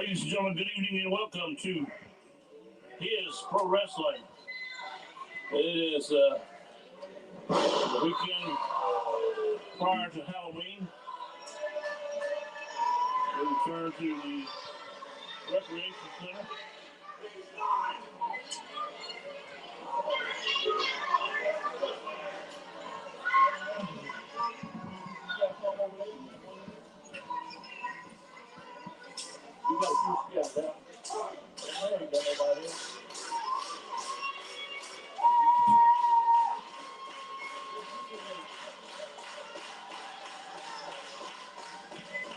Ladies and gentlemen, good evening and welcome to His Pro Wrestling. It is the weekend prior to Halloween. We return to the Recreation Center.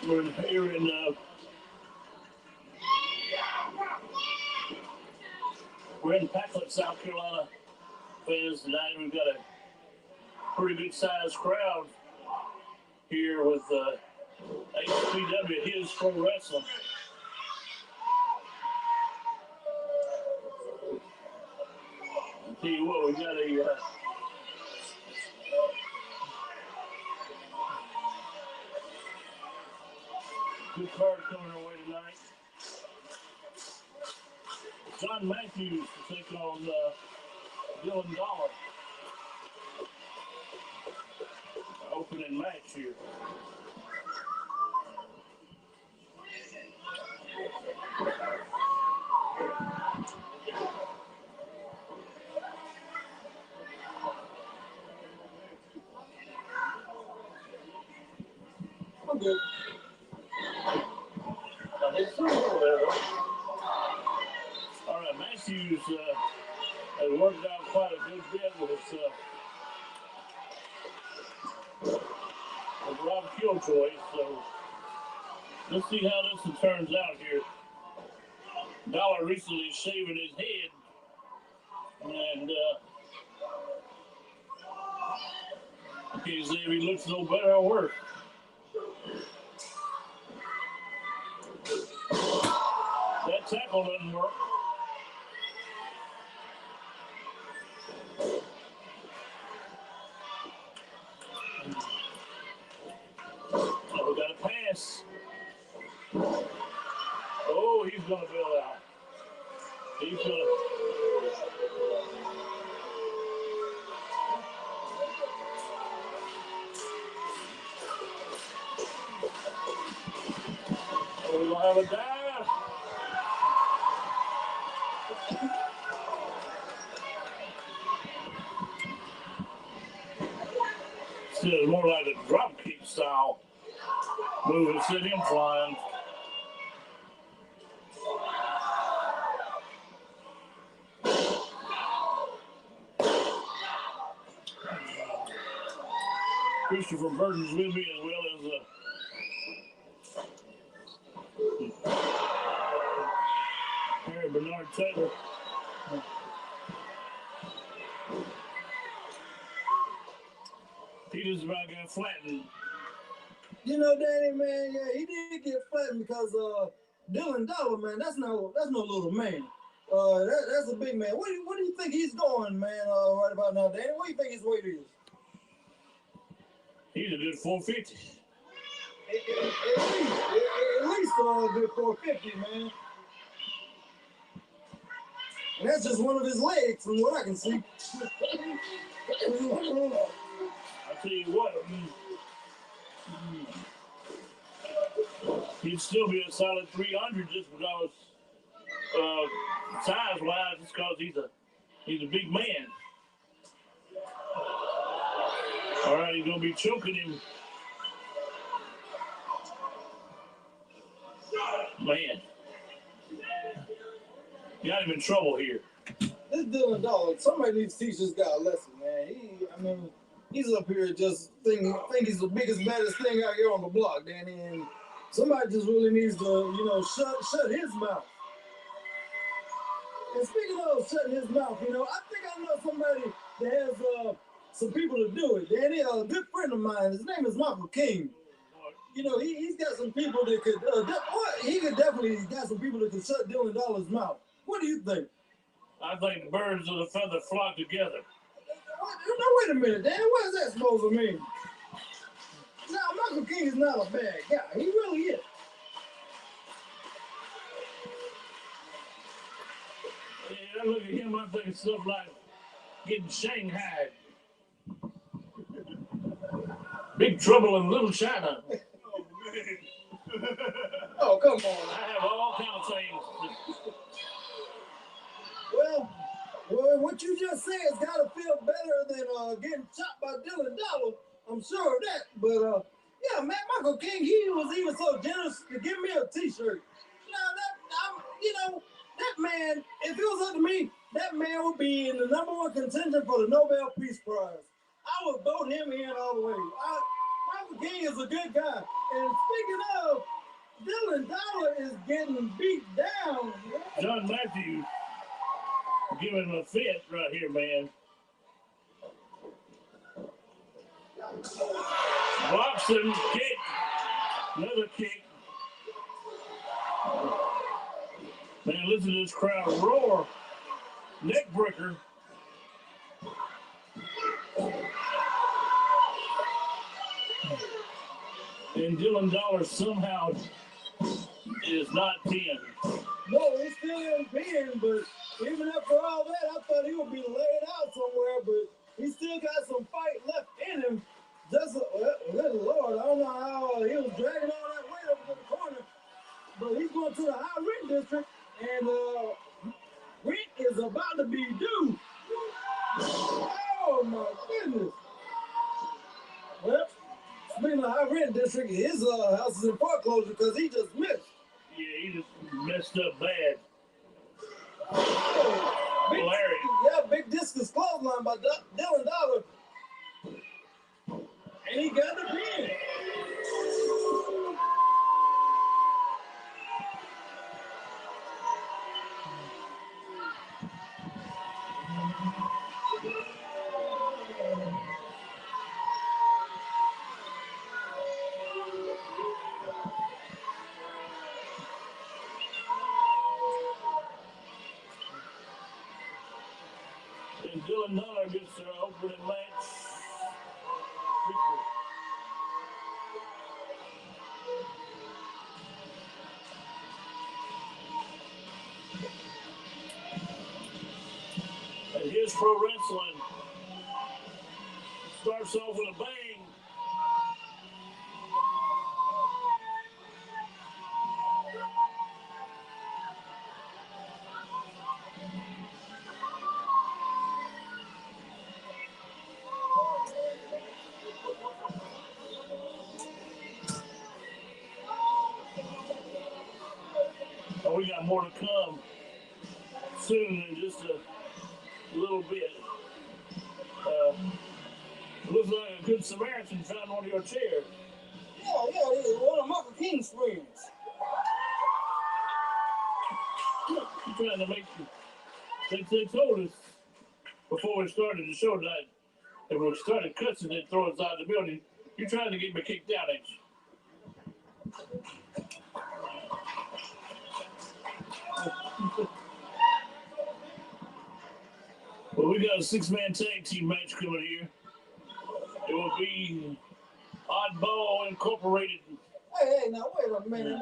We're here we're in Packlet, South Carolina. Fans tonight. We've got a pretty good sized crowd here with HPW, His Pro Wrestling. I'll tell you what, we got a good card coming our way tonight. John Matthews to take on Dylan Dollar. Opening match here. I'm good. All right, Matthews has worked out quite a good bit with Rob Killjoy, so let's see how this one turns out here. Dollar recently shaving his head, and I can't say if he looks no better or worse. That tackle doesn't work. Oh, we got a pass. Oh, he's going to bail out. He's going to. Oh, we're going to have a dive. Still more like a drop kick style move and send him flying. Christopher Burton's with me as well as Harry Bernard Taylor. He just about got flattened. You know, Danny, man, yeah, he did get flattened because Dylan Dollar, man, that's no little man. That's a big man. What do you think he's going, man, right about now, Danny? What do you think his weight is? He's a good 450. At least a good 450, man. And that's just one of his legs, from what I can see. I tell you what, he'd still be a solid 300 just because size-wise, just because he's a big man. All right, he's gonna be choking him. Man, got him in trouble here. This Dylan Dollar, somebody needs to teach this guy a lesson, man. He's up here just thinking he's the biggest, baddest thing out here on the block, Danny, and somebody just really needs to, shut his mouth. And speaking of shutting his mouth, I think I know somebody that has some people to do it, Danny. A good friend of mine, his name is Michael King. He's got some people that could, he could definitely got some people that could shut Dylan Dollar's mouth. What do you think? I think the birds of the feather flock together. Now, wait a minute, Danny. What is that supposed to mean? Now, Michael King is not a bad guy. He really is. Yeah, I look at him, I think it's stuff like getting shanghaied. Big Trouble in Little China. Oh, man. Oh, come on. I have all kinds of things. Well, what you just said has got to feel better than getting shot by Dylan Dollar. I'm sure of that. But, yeah, man, Michael King, he was even so generous to give me a T-shirt. That man, if it was up to me, that man would be in the #1 contention for the Nobel Peace Prize. I would vote him in all the way. Michael King is a good guy. And speaking of, Dylan Dollar is getting beat down. John Matthews giving him a fit right here, man. Watson kick. Another kick. Man, listen to this crowd roar. Neck breaker. And Dylan Dollar somehow is not pinned. No, he's still in pin, but even after all that, I thought he would be laid out somewhere, but he still got some fight left in him. Good Lord, I don't know how he was dragging all that weight up to the corner, but he's going to the high rent district, and rent is about to be due. Oh my goodness. Well, speaking of high rent district, his house is in foreclosure because he just missed. Yeah, he just messed up bad. Big discus clothesline by Dylan Dollar. And he got the pin. And Dylan Dollar gets their opening match. And here's pro wrestling. Starts off with a bang. Oh, we got more to come soon in just a little bit. Looks like a good Samaritan found one of your chairs. Yeah, one of Michael King's friends. You're trying to make they told us before we started the show tonight that when we started cussing they throw us out of the building. You're trying to get me kicked out, ain't you? Well, we got a 6-man tag team match coming here. It will be Oddball Incorporated. Hey, now wait a minute.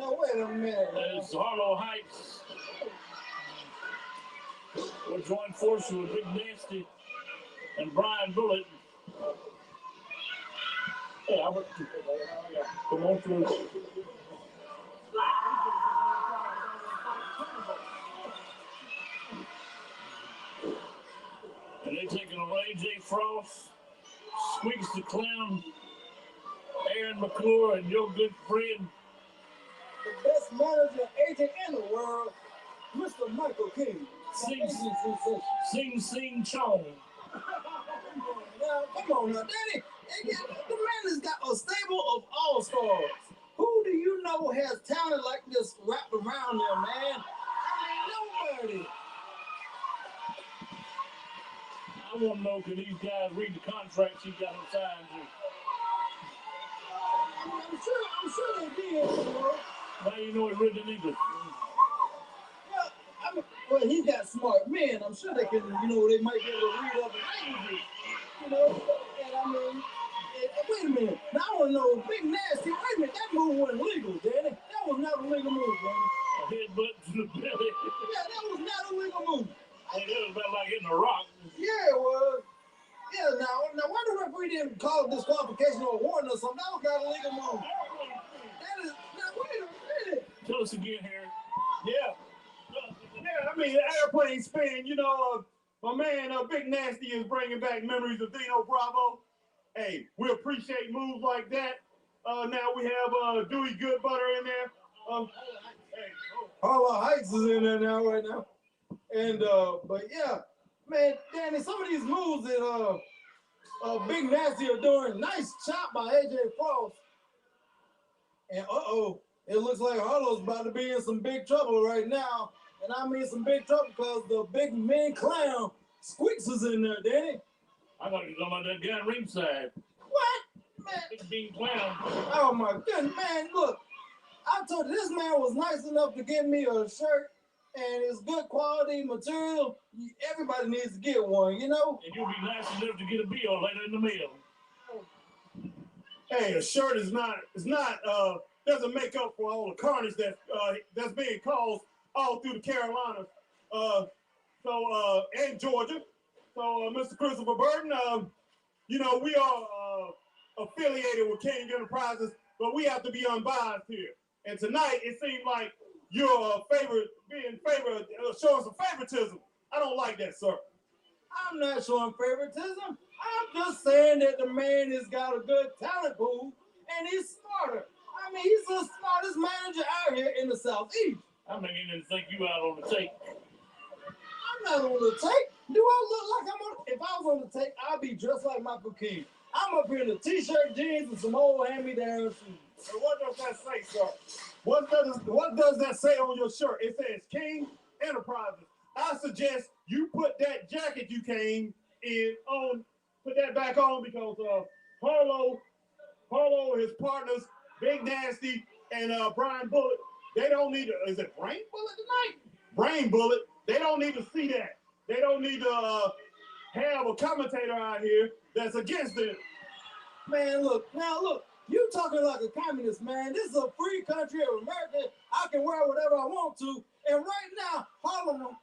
It's Harlow Heights. We'll join forces with Big Nasty and Brian Bullet. Hey, Albert, come on through. And they're taking on AJ Frost, Squeaks the Clown, Aaron McClure, and your good friend, the best manager agent in the world, Mr. Michael King. Sing Chong. Now, come on now, Danny. The man has got a stable of all-stars. Who do you know has talent like this wrapped around them, man? I mean, nobody. I want to know, can these guys read the contracts he got them signed to? I'm sure they did. How you know he read in English? Well, he's got smart men. I'm sure they can, they might be able to read other languages. And I mean, wait a minute. Now I want to know, Big Nasty, wait a minute, that move wasn't legal, Danny. That was not a legal move, Danny. A headbutt to the belly. Yeah, that was not a legal move. he didn't call disqualification or warning or something. That was not a legal move. That is now wait a minute. Tell us again here. Yeah. Yeah, I mean, airplane spin, you know, my man Big Nasty is bringing back memories of Dino Bravo. Hey, we appreciate moves like that. Now we have Dewey Goodbutter in there. Harlow Heights is in there now, right now. And but yeah, man, Danny, some of these moves that Big Nasty are doing, nice chop by AJ Frost. And it looks like Harlow's about to be in some big trouble right now. And I mean some big trouble because the big mean clown Squeaks is in there, Danny. I thought you were talking about that guy ringside. What? Man. Big bean clown. Oh my goodness, man, look. I told you this man was nice enough to give me a shirt and it's good quality material. Everybody needs to get one, you know? And you'll be nice enough to get a bill later in the mail. Hey, a shirt doesn't make up for all the carnage that's being caused all through the Carolinas, and Georgia. So, Mr. Christopher Burton, you know, we are affiliated with King Enterprises, but we have to be unbiased here. And tonight, it seemed like you're showing some favoritism. I don't like that, sir. I'm not showing favoritism. I'm just saying that the man has got a good talent pool and he's smarter. I mean, he's the smartest manager out here in the Southeast. I'm beginning to think you out on the tape. I'm not on the tape. Do I look like I'm on? If I was on the tape, I'd be dressed like Michael King. I'm up here in a t-shirt, jeans, and some old hand-me-down shoes. So what does that say, sir? What does that say on your shirt? It says King Enterprises. I suggest you put that jacket you came in on, put that back on because Harlow, his partners, Big Nasty, and Brian Bullet, they don't need to, is it Brain Bullet tonight? Brain Bullet, they don't need to see that. They don't need to have a commentator out here that's against it. Man, look, you talking like a communist, man. This is a free country of America. I can wear whatever I want to. And right now, Harlow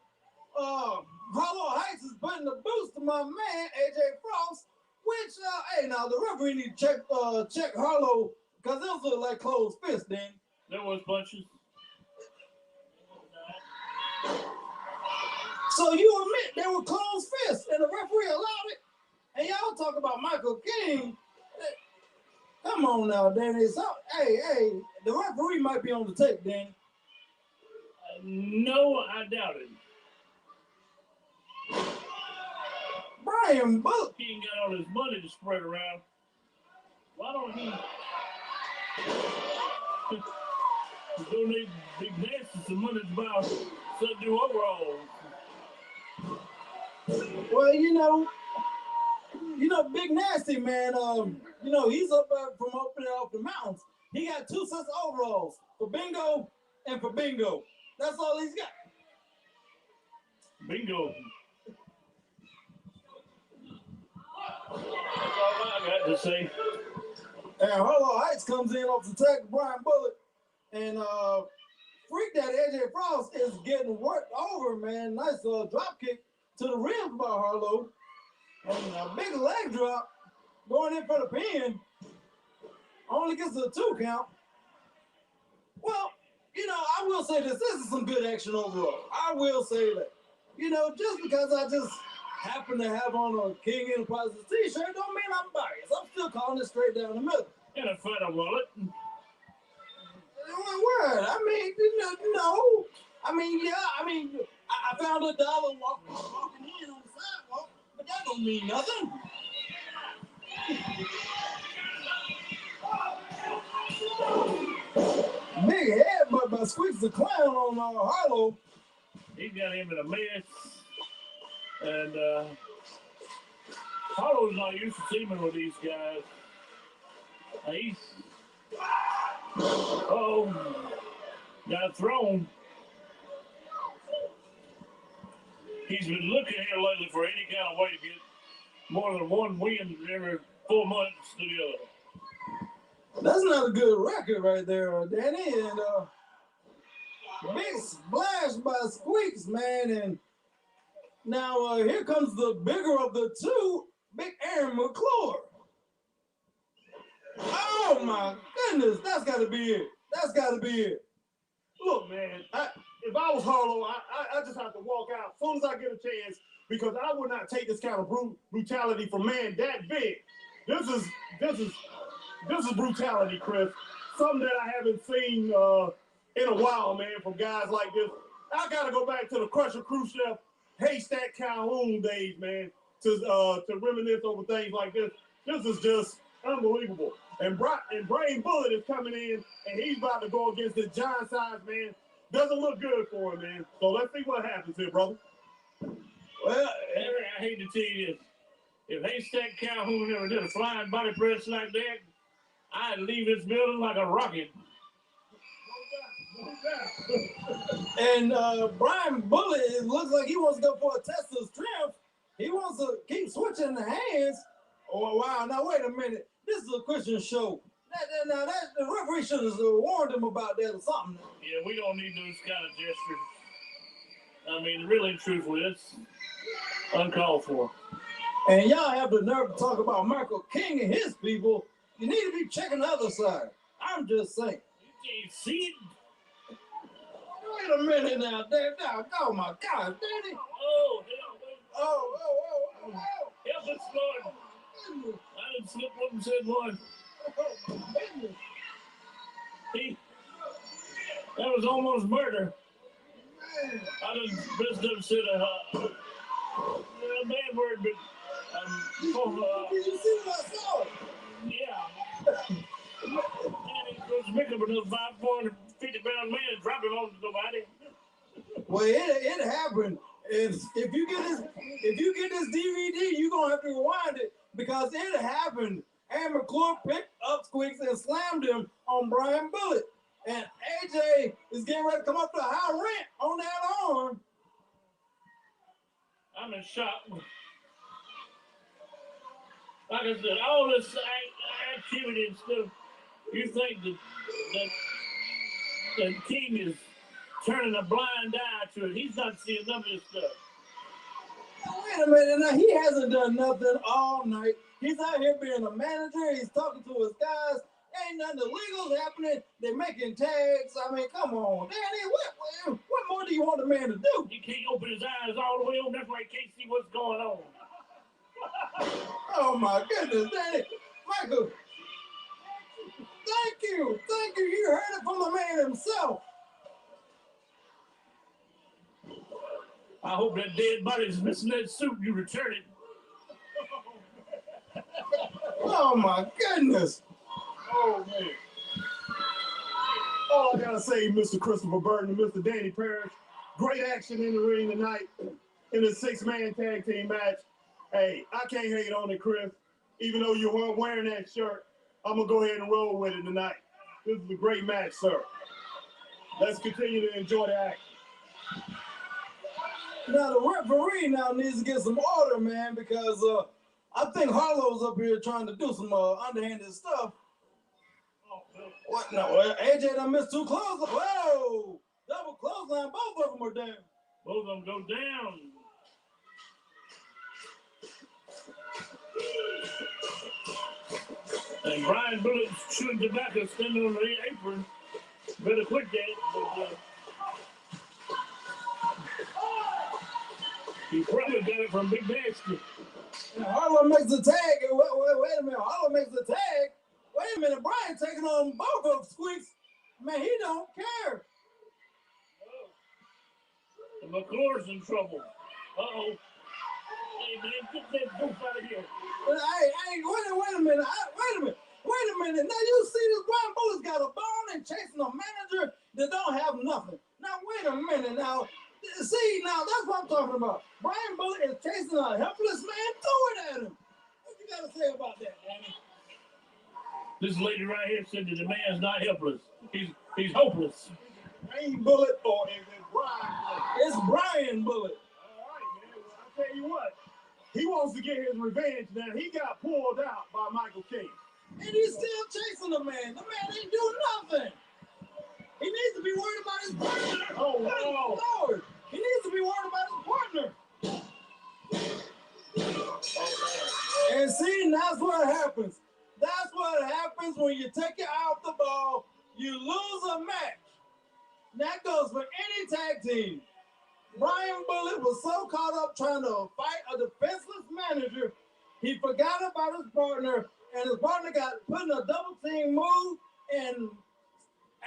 Heights is putting the boost to my man, AJ Frost, which, hey, now the referee need to check Harlow because those look like closed fists, then. There was punches. So you admit they were closed fists and the referee allowed it? And y'all talk about Michael King. Come on now, Danny. So, hey, the referee might be on the tape, Danny. No, I doubt it. Brian Bullock. He ain't got all his money to spread around. Why don't he donate Big Nasty some money to buy some new overalls? Well, you know, Big Nasty, man, he's up from up there off the mountains. He got 2 sets of overalls for bingo and for bingo. That's all he's got. Bingo. That's all I got to say. And Harlow Heights comes in off the tag of Brian Bullock. And Freak that AJ Frost is getting worked over, man. Nice drop kick to the ribs by Harlow. And a big leg drop going in for the pin. Only gets a 2 count. Well, I will say this is some good action overall. I will say that. Just because I just happen to have on a King Enterprises t-shirt don't mean I'm biased. I'm still calling it straight down the middle. And a fighter wallet. Word. I mean, no. I mean, yeah. I found $1 walking in on the sidewalk, but that don't mean nothing. Big headbutt by Squeaks the Clown on Harlow. He got him in a mess. And Harlow's not used to teaming with these guys. He's got thrown. He's been looking here lately for any kind of way to get more than one win every 4 months to the other. That's not a good record right there, Danny. And big splash by Squeaks, man. And now here comes the bigger of the two, Big Aaron McClure. my goodness, that's got to be it. That's got to be it. Look, man, if I was Harlow, I just have to walk out as soon as I get a chance because I would not take this kind of brutality from man that big. This is brutality, Chris. Something that I haven't seen in a while, man, from guys like this. I gotta go back to the Crusher Khrushchev, Haystack Calhoun days, man, to reminisce over things like this. This is just unbelievable. And Brain Bullet is coming in, and he's about to go against the John size man. Doesn't look good for him, man. So let's see what happens here, brother. Well, Harry, I hate to tell you this. If Haystack Calhoun ever did a flying body press like that, I'd leave this building like a rocket. And Brian Bullet, it looks like he wants to go for a test of strength. He wants to keep switching the hands. Oh, wow. Now, wait a minute. This is a Christian show. The referee should have warned him about that or something. Yeah, we don't need those kind of gestures. I mean, really, truthfully, it's uncalled for. And y'all have the nerve to talk about Michael King and his people. You need to be checking the other side. I'm just saying. You can't see it. Wait a minute now, Dave. Oh my God, Danny. Oh, hell, wait. Oh. Help us, Lord. I didn't slip up and said one. That was almost murder. I didn't best have said a bad word, but Did you see what I saw? yeah. And Coach Mickle, but those 550-pound man and drop him on somebody. Well, it happened. If you get this DVD, you're gonna have to rewind it because it happened. And McClure picked up Squeaks and slammed him on Brian Bullet. And AJ is getting ready to come up to a high rent on that arm. I'm in shock. Like I said, all this activity and stuff, you think that King is turning a blind eye to it. He's not seeing none of this stuff. Wait a minute, now he hasn't done nothing all night. He's out here being a manager. He's talking to his guys. Ain't nothing illegal happening. They're making tags. I mean, come on, Danny. What more do you want the man to do? He can't open his eyes all the way open. That's why he can't see what's going on. Oh my goodness, Danny. Michael, thank you. You heard it from the man himself. I hope that dead body's missing that suit. You return it. Oh my goodness. Oh, man. All I gotta say, Mr. Christopher Burton and Mr. Danny Parrish, great action in the ring tonight in the 6-man tag team match. Hey, I can't hate on it, Chris. Even though you weren't wearing that shirt, I'm gonna go ahead and roll with it tonight. This is a great match, sir. Let's continue to enjoy the action. Now the referee now needs to get some order, man, because I think Harlow's up here trying to do some underhanded stuff. What? No, AJ done missed 2 clotheslines. Whoa! Double clothesline. Both of them are down. Both of them go down. And Brian Bullet chewing tobacco standing on the apron. Better quit that. But, he probably got it from Big Nasty. Harlow makes the tag. Wait a minute. Harlow makes the tag. Wait a minute. Brian taking on both of Squeaks. Man, he don't care. And McClure's in trouble. Uh-oh. Hey, man, get that goof out of here. Hey, wait a minute. Wait a minute. Now you see this Brian Bullet's got a bone and chasing a manager that don't have nothing. Now, wait a minute. Now, see, now that's what I'm talking about. Brian Bullet is chasing a helpless man. Throw it at him. What you got to say about that, Danny? This lady right here said that the man's not helpless. He's hopeless. Brian Bullet or is it Brian Bullet? It's Brian Bullet. All right, man. Well, I'll tell you what. He wants to get his revenge now. He got pulled out by Michael King. And he's still chasing the man. The man ain't doing nothing. He needs to be worried about his partner. Oh, no. Lord. He needs to be worried about his partner. And see, that's what happens. That's what happens happens when you take your eye off the ball, you lose a match. That goes for any tag team. Brian Bullet was so caught up trying to fight a defenseless manager, he forgot about his partner, and his partner got put in a double team move, and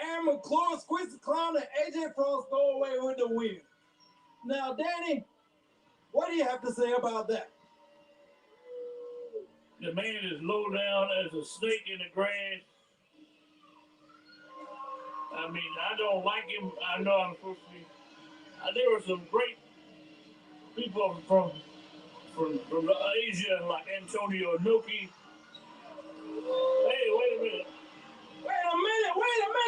Aaron McClure, Squeeze the Clown, and AJ Frost go away with the win. Now, Danny, what do you have to say about that? The man is low down as a snake in the grass. I mean, I don't like him. I know I'm supposed to be. There were some great people from Asia, like Antonio Inoki. Hey, wait a minute. Wait a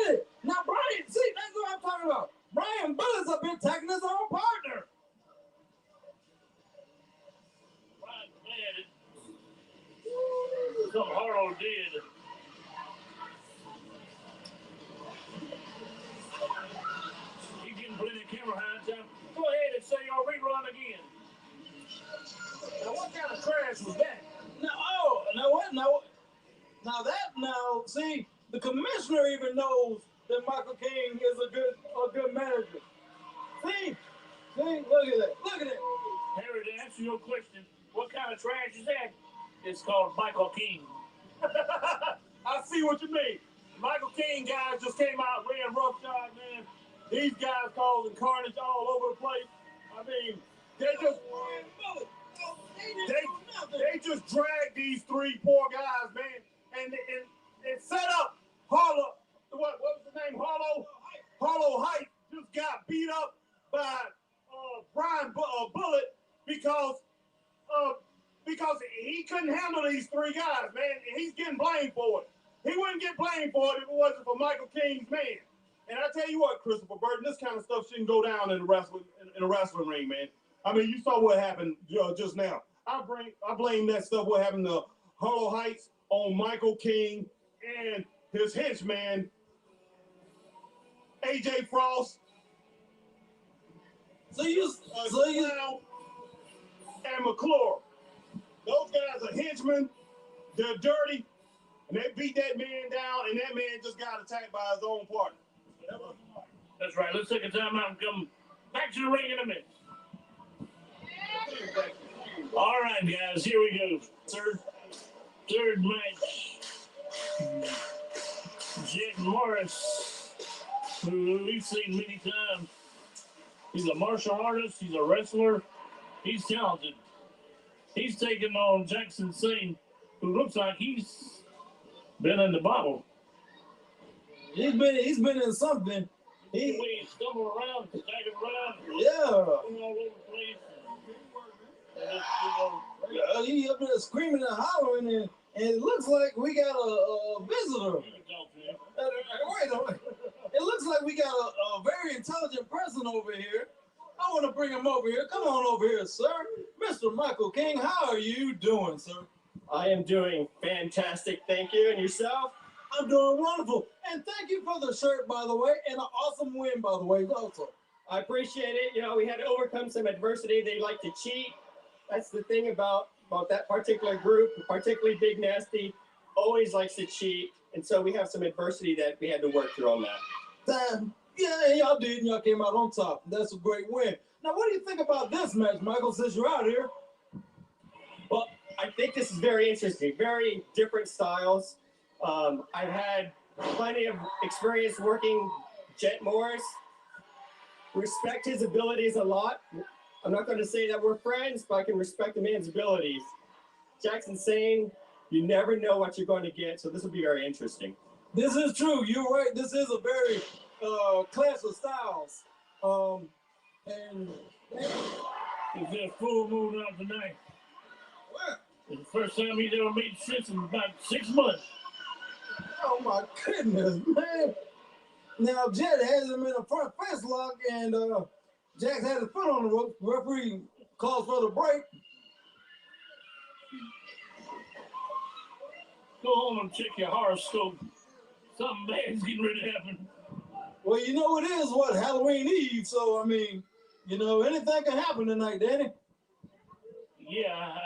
minute. Now, Brian, see, that's what I'm talking about. Brian Bullett's up here attacking his own partner. Brian, man, something Harlow did. He's getting plenty of camera behind time. Go ahead and say your rerun again. Now, what kind of trash was that? Now, see, the commissioner even knows that Michael King is a good manager. See, look at that. Harry, to answer your question, what kind of trash is that? It's called Michael King. I see what you mean. Michael King guys just came out ran roughshod, man. These guys causing carnage all over the place. I mean, they just dragged these three poor guys, man, and set up Harlow. What was the name? Harlow Heights just got beat up by Brian Bullet because he couldn't handle these three guys, man. And he's getting blamed for it. He wouldn't get blamed for it if it wasn't for Michael King's man. And I tell you what, Christopher Burton, this kind of stuff shouldn't go down in a wrestling ring, man. I mean, you saw what happened just now. I blame that stuff, what happened to Harlow Heights, on Michael King and his henchman, AJ Frost. And McClure. Those guys are henchmen. They're dirty. And they beat that man down, and that man just got attacked by his own partner. That's right. Let's take a time out and come back to the ring in a minute. All right, guys, here we go. Third match. Jet Morris, who we've seen many times. He's a martial artist. He's a wrestler. He's talented. He's taking on Jackson Singh, who looks like he's been in the bottle. He's been in something. He stumbled around, staggered around. Yeah. All over the place. He up there screaming and hollering, and it looks like we got a visitor. Wait a minute. It looks like we got a very intelligent person over here. I want to bring him over here. Come on over here, sir. Mr. Michael King, how are you doing, sir? I am doing fantastic, thank you. And yourself? I'm doing wonderful. And thank you for the shirt, by the way, and an awesome win, by the way, also. I appreciate it. You know, we had to overcome some adversity. They like to cheat. That's the thing about that particular group, particularly Big Nasty, always likes to cheat. And so we have some adversity that we had to work through on that. Yeah, y'all did, and y'all came out on top. That's a great win. Now, what do you think about this match, Michael, since you're out here? Well, I think this is very interesting. Very different styles. I've had plenty of experience working Jet Morris. Respect his abilities a lot. I'm not going to say that we're friends, but I can respect the man's abilities. Jackson Singh, you never know what you're going to get, so this will be very interesting. This is true. You're right. This is a very clash of styles. And He's got a full moon out tonight. what? It's the first time he's ever made shit in about 6 months. Oh my goodness, man. Now Jet has him in a front fence lock, and Jax had his foot on the rope. Referee calls for the break. Go home and check your horoscope. Something bad's getting ready to happen. Well, you know it is what, Halloween Eve, so I mean, you know, anything can happen tonight, Danny. Yeah,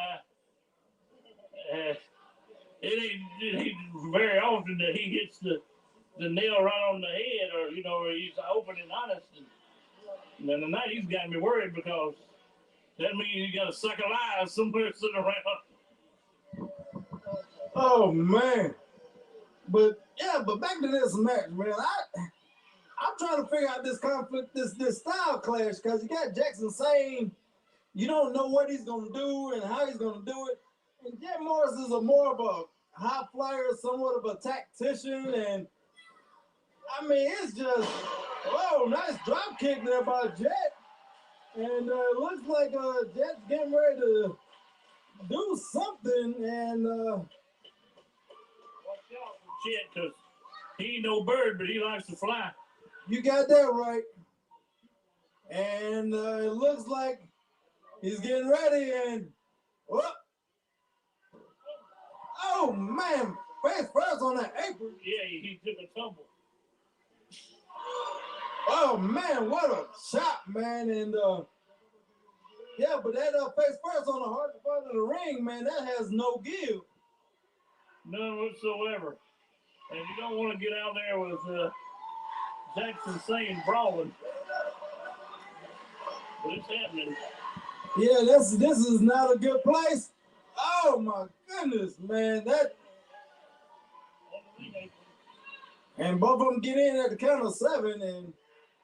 it ain't very often that he hits the nail right on the head, or or he's open and honest. And then tonight he's got me worried because that means you got a sucker live somewhere sitting around. Oh man. But yeah, but back to this match, man. I'm trying to figure out this conflict, this style clash, because you got Jackson saying you don't know what he's gonna do and how he's gonna do it. And Jet Morris is more of a high flyer, somewhat of a tactician, and I mean it's just nice drop kick there by Jet. And it looks like Jet's getting ready to do something, and watch out for Jet, because he ain't no bird, but he likes to fly. you got that right. And it looks like he's getting ready, and oh man, face first on that apron. Yeah, he took a tumble. Oh man, what a shot, man. And yeah, but that face first on the hard part of the ring, man, that has no give. None whatsoever. And you don't want to get out there with Jackson saying brawling. But it's happening. Yeah, this is not a good place. Oh my goodness, man. And both of them get in at the count of 7, and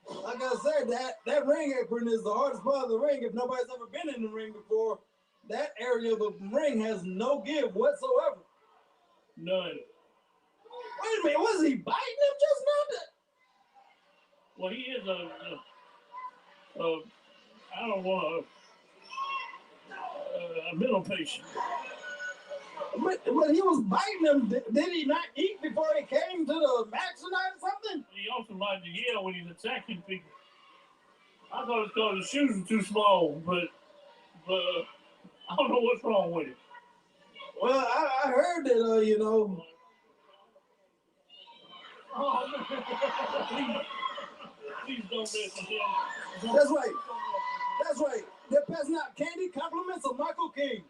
like I said, that ring apron is the hardest part of the ring. If nobody's ever been in the ring before, that area of the ring has no give whatsoever. None. Wait a minute, was he biting him just now? Well, he is I don't want a mental patient. But he was biting him. Did he not eat before he came to the match tonight or something? He also likes to yell when he's attacking people. I thought it's because his shoes were too small, but I don't know what's wrong with it. Well, I heard that, Oh, please don't mess with him. That's right. That's right. They're passing out candy compliments of Michael King.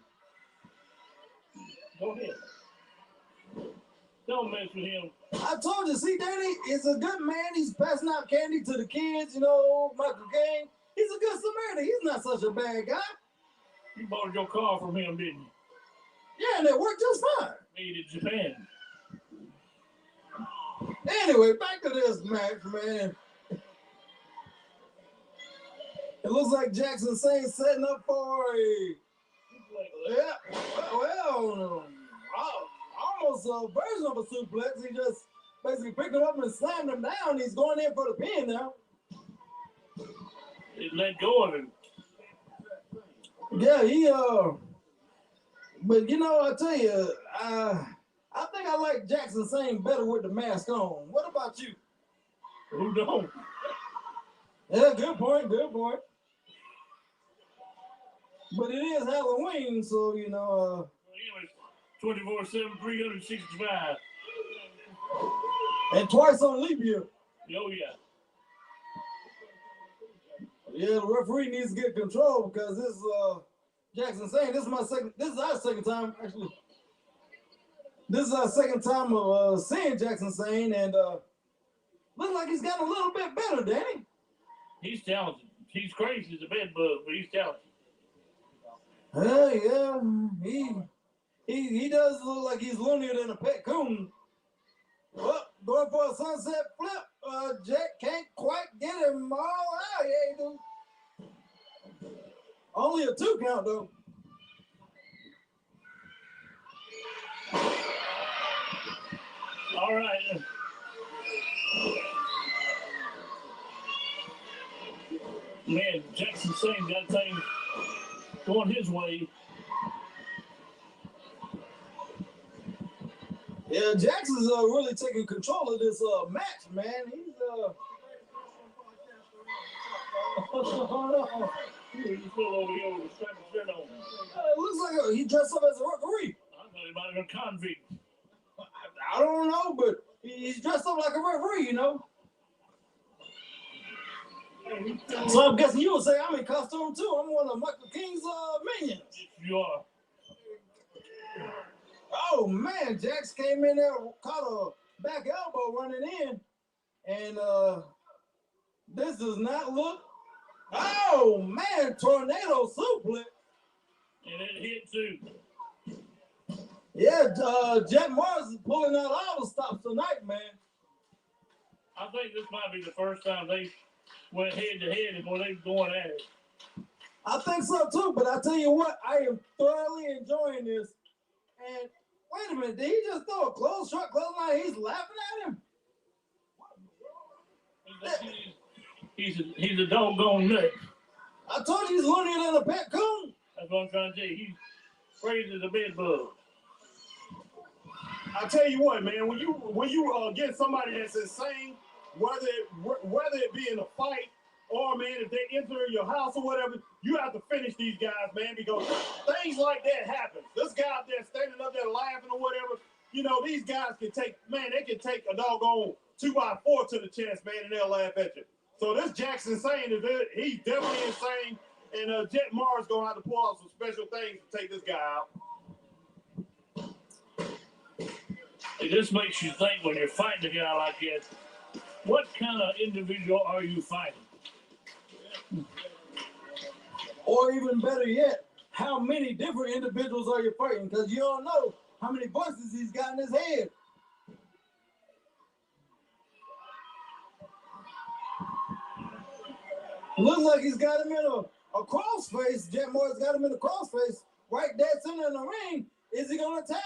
Go ahead. Don't mess with him. I told you, see, Danny, he's a good man. He's passing out candy to the kids, Michael King. He's a good Samaritan. He's not such a bad guy. You bought your car from him, didn't you? Yeah, and it worked just fine. Made in Japan. Anyway, back to this match, man. It looks like Jackson Saint setting up for almost a version of a suplex. He just basically picked him up and slammed him down. He's going in for the pin now. He let go of him. Yeah, but I tell you, I think I like Jackson Saint better with the mask on. What about you? Who don't? Yeah, good point. But it is Halloween, so 24/7, 365. And twice on leap year. Oh yeah. Yeah, the referee needs to get control because this Jackson Saint. This is our second time actually. This is our second time of seeing Jackson Saint, and looks like he's gotten a little bit better, Danny. He's talented. He's crazy as a bed bug, but he's talented. Yeah, he does look like he's loonier than a pet coon. Well, going for a sunset flip. Jack can't quite get him all out. Yeah, he do. Only a 2 count though. All right. Man, Jackson Saint got things going his way. Yeah, Jackson's really taking control of this match, man. He's He's still over here with a striped shirt on. it looks like he dressed up as a referee. I thought he might have been a convict. I don't know, but he's dressed up like a referee, So I'm guessing you would say I'm in costume too. I'm one of Michael King's minions. Yes, you are. Oh man, Jax came in there, caught a back elbow running in, and this does not look. Oh man, tornado suplex. And it hit too. Yeah, Jet Morris is pulling out all the stops tonight, man. I think this might be the first time they went head to head before they going at it. I think so too, but I tell you what, I am thoroughly enjoying this. And wait a minute, did he just throw a close line? He's laughing at him. He's a doggone nut. I told you he's loonier than a pet coon. That's what I'm trying to tell you. He's crazy as a bed bug. I tell you what, man, when you get somebody that's insane, whether it be in a fight or, man, if they enter your house or whatever, you have to finish these guys, man, because things like that happen. This guy out there standing up there laughing or whatever, you know, these guys can take, man, they can take a doggone 2x4 to the chest, man, and they'll laugh at you. So this Jackson insane he's definitely insane, and Jet Mars gonna have to pull out some special things to take this guy out. It just makes you think when you're fighting a guy like that, what kind of individual are you fighting? Or even better yet, how many different individuals are you fighting? Because you don't know how many voices he's got in his head. Looks like he's got him in a crossface. Jet Morris got him in a crossface. Right dead center in the ring. Is he going to tap?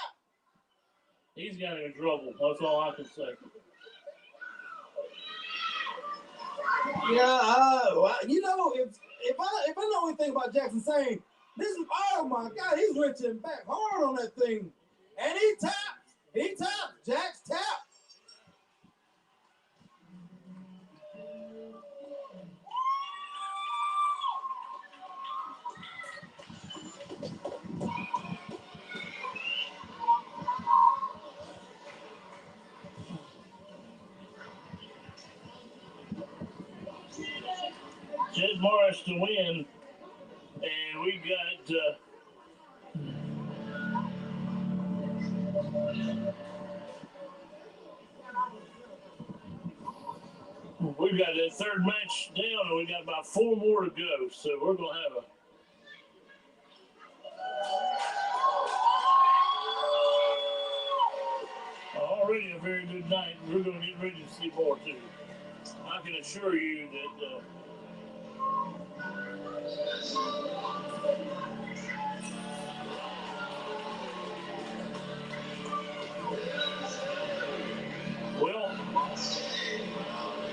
He's got him in trouble. That's all I can say. Yeah, you know, if I know anything about Jackson saying this is, oh my God, he's reaching back hard on that thing, and he taps, Jax taps. Jet Morris to win, and we got we've got that third match down, and we got about 4 more to go. So we're gonna have already a very good night. We're gonna get ready to see more too. I can assure you that. Well,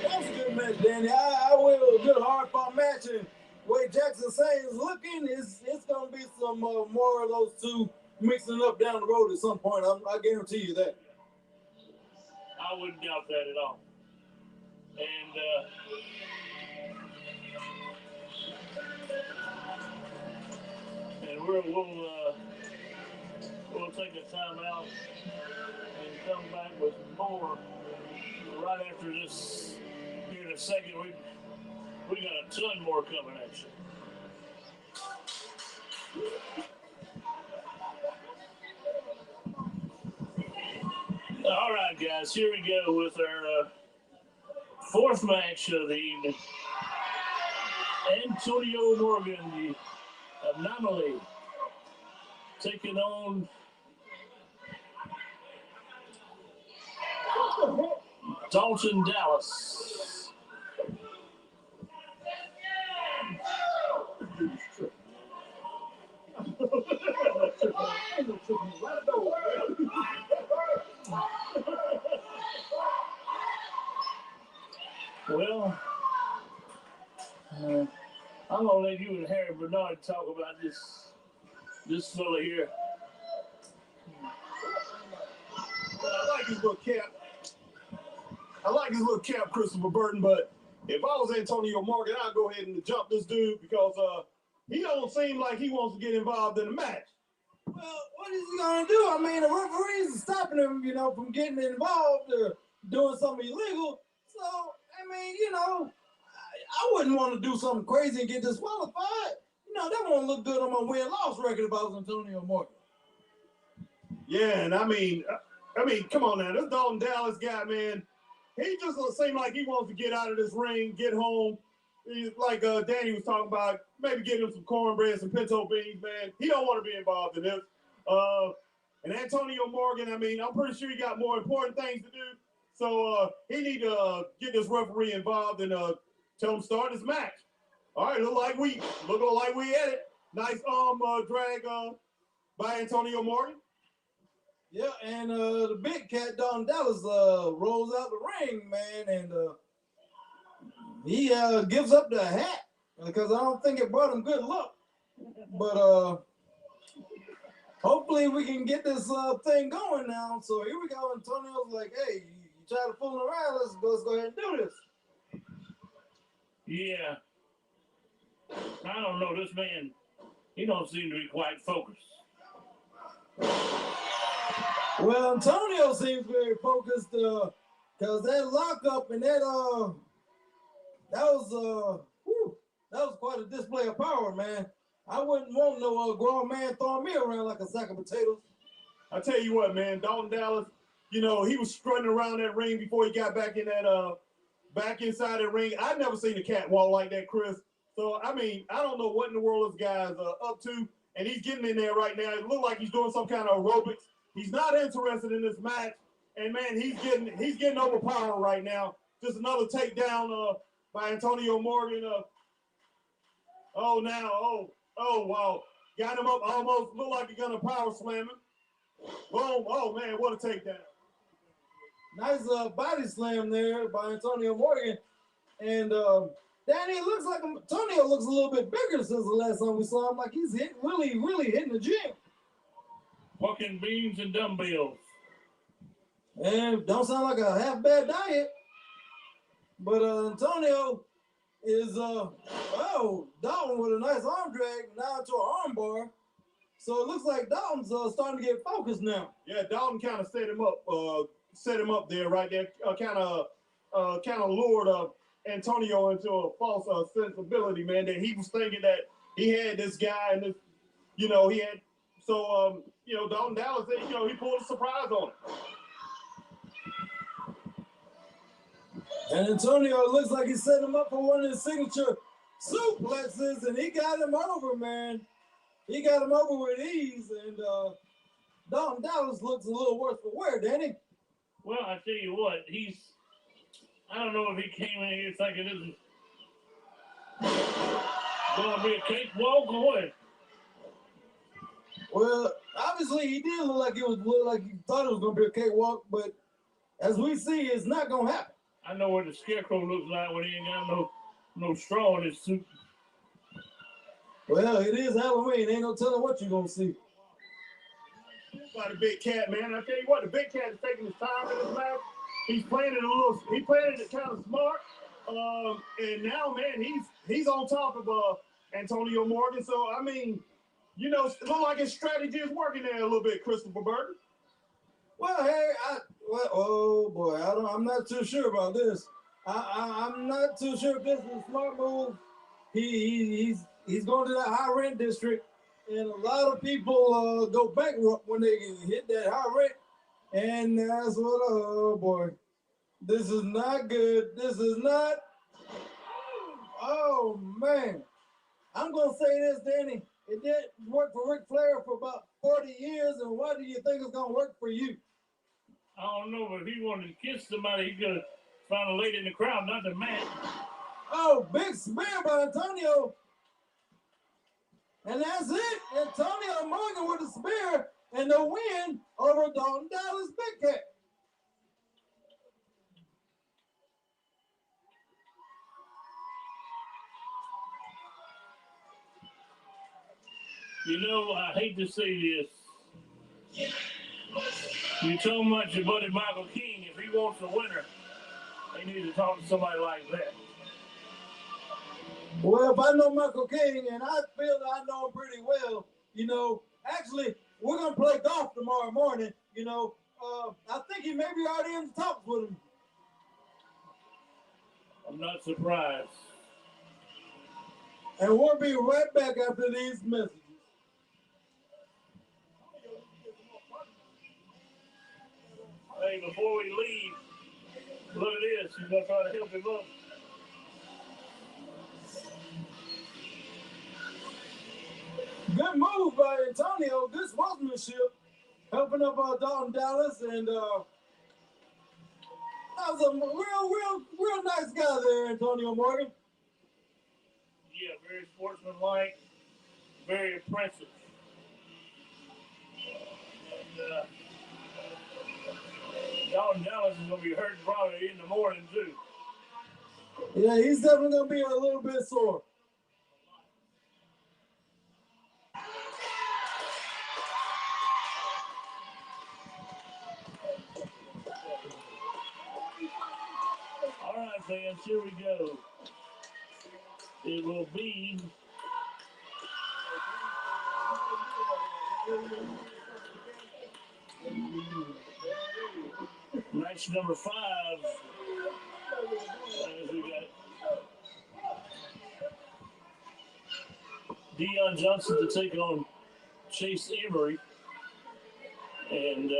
That was a good match, Danny. I will. A good hard fought match, and way Jackson saying is looking, it's gonna be some more of those two mixing up down the road at some point. I guarantee you that. I wouldn't doubt that at all. And we'll take a time out and come back with more right after this. Here in a second, we got a ton more coming at you. All right, guys, here we go with our fourth match of the evening. Antonio Morgan, the Anomaly, taking on Dalton Dallas. Well, I'm gonna let you and Harry Bernard talk about this fella here. I like his little cap. Christopher Burton, but if I was Antonio Morgan, I'd go ahead and jump this dude because he don't seem like he wants to get involved in the match. Well, what is he gonna do? I mean, the referees are stopping him, you know, from getting involved or doing something illegal. So, I mean, you know, I wouldn't want to do something crazy and get disqualified. You know, that won't look good on my win-loss record if I was Antonio Morgan. Yeah, and I mean, come on now, this Dalton Dallas guy, man, he just seems like he wants to get out of this ring, get home. Like Danny was talking about, maybe get him some cornbread, some pinto beans, man. He don't want to be involved in this. And Antonio Morgan, I mean, I'm pretty sure he got more important things to do. So he need to get this referee involved and tell him start this match. All right, look like we at it. Nice drag by Antonio Morgan. Yeah, and the big cat Don Dallas rolls out the ring, man, and he gives up the hat because I don't think it brought him good luck. But hopefully we can get this thing going now. So here we go. Antonio's like, hey, you try to fool around, let's go ahead and do this. Yeah. I don't know. This man, he don't seem to be quite focused. Well, Antonio seems very focused because that lockup and that was quite a display of power, man. I wouldn't want no grown man throwing me around like a sack of potatoes. I tell you what, man, Dalton Dallas, you know, he was strutting around that ring before he got back in that back inside the ring. I've never seen a catwalk like that, Chris. So I mean, I don't know what in the world this guy's up to, and he's getting in there right now. It looks like he's doing some kind of aerobics. He's not interested in this match, and man, he's getting overpowered right now. Just another takedown by Antonio Morgan. Oh wow, got him up almost. Looked like he's gonna power slam him. Boom! Oh man, what a takedown! Nice body slam there by Antonio Morgan, and Danny, it looks like Antonio looks a little bit bigger since the last time we saw him. Like he's really hitting the gym. Fucking beans and dumbbells. And don't sound like a half bad diet. But Antonio is Dalton with a nice arm drag now to an arm bar. So it looks like Dalton's starting to get focused now. Yeah, Dalton kind of set him up there right there. Kind of lured Antonio into a false sensibility, man. That he was thinking that he had this guy and this, you know, he had. So you know, Dalton Dallas, you know, he pulled a surprise on him. And Antonio looks like he set him up for one of his signature suplexes, and he got him over, man. He got him over with ease, and Dalton Dallas looks a little worse for wear, Danny. Well, I tell you what, I don't know if he came in here thinking this is going to be a cakewalk or what. Well, obviously he did look like he thought it was going to be a cakewalk, but as we see, it's not going to happen. I know what the Scarecrow looks like when he ain't got no straw in his suit. Well, it is Halloween. Ain't no telling what you're going to see. By the big cat, man. I tell you what, the big cat is taking his time in this match. He's playing it kind of smart. And now, man, he's on top of Antonio Morgan. So, I mean, you know, it looks like his strategy is working there a little bit, Christopher Burton. Well, Harry, oh boy, I'm not too sure about this. I'm not too sure if this is a smart move. He's going to that high rent district, and a lot of people go bankrupt when they hit that high rent. And that's what, oh boy, this is not good. This is not. Oh man, I'm gonna say this, Danny. It did work for Ric Flair for about 40 years, and why do you think it's gonna work for you? I don't know, but if he wanted to kiss somebody, he's gonna find a lady in the crowd, not the man. Oh, big spear by Antonio. And that's it. Antonio Morgan with a spear and the win over Dalton Dallas Big Cat. You know, I hate to say this. You told much your buddy Michael King, if he wants a winner, they need to talk to somebody like that. Well, if I know Michael King, and I feel that I know him pretty well, you know, actually, we're going to play golf tomorrow morning, you know. I think he may be already in the talks with him. I'm not surprised. And we'll be right back after these messages. Hey, before we leave, look at this. He's gonna try to help him up. Good move by Antonio. Good sportsmanship, helping up Dalton Dallas, and that was a real nice guy there, Antonio Morgan. Yeah, very sportsmanlike, very impressive. And Dalton Dallas is gonna be hurt probably in the morning too. Yeah, he's definitely gonna be a little bit sore. All right, fans, here we go. It will be match number 5. As we got Dion Johnson to take on Chase Emery. And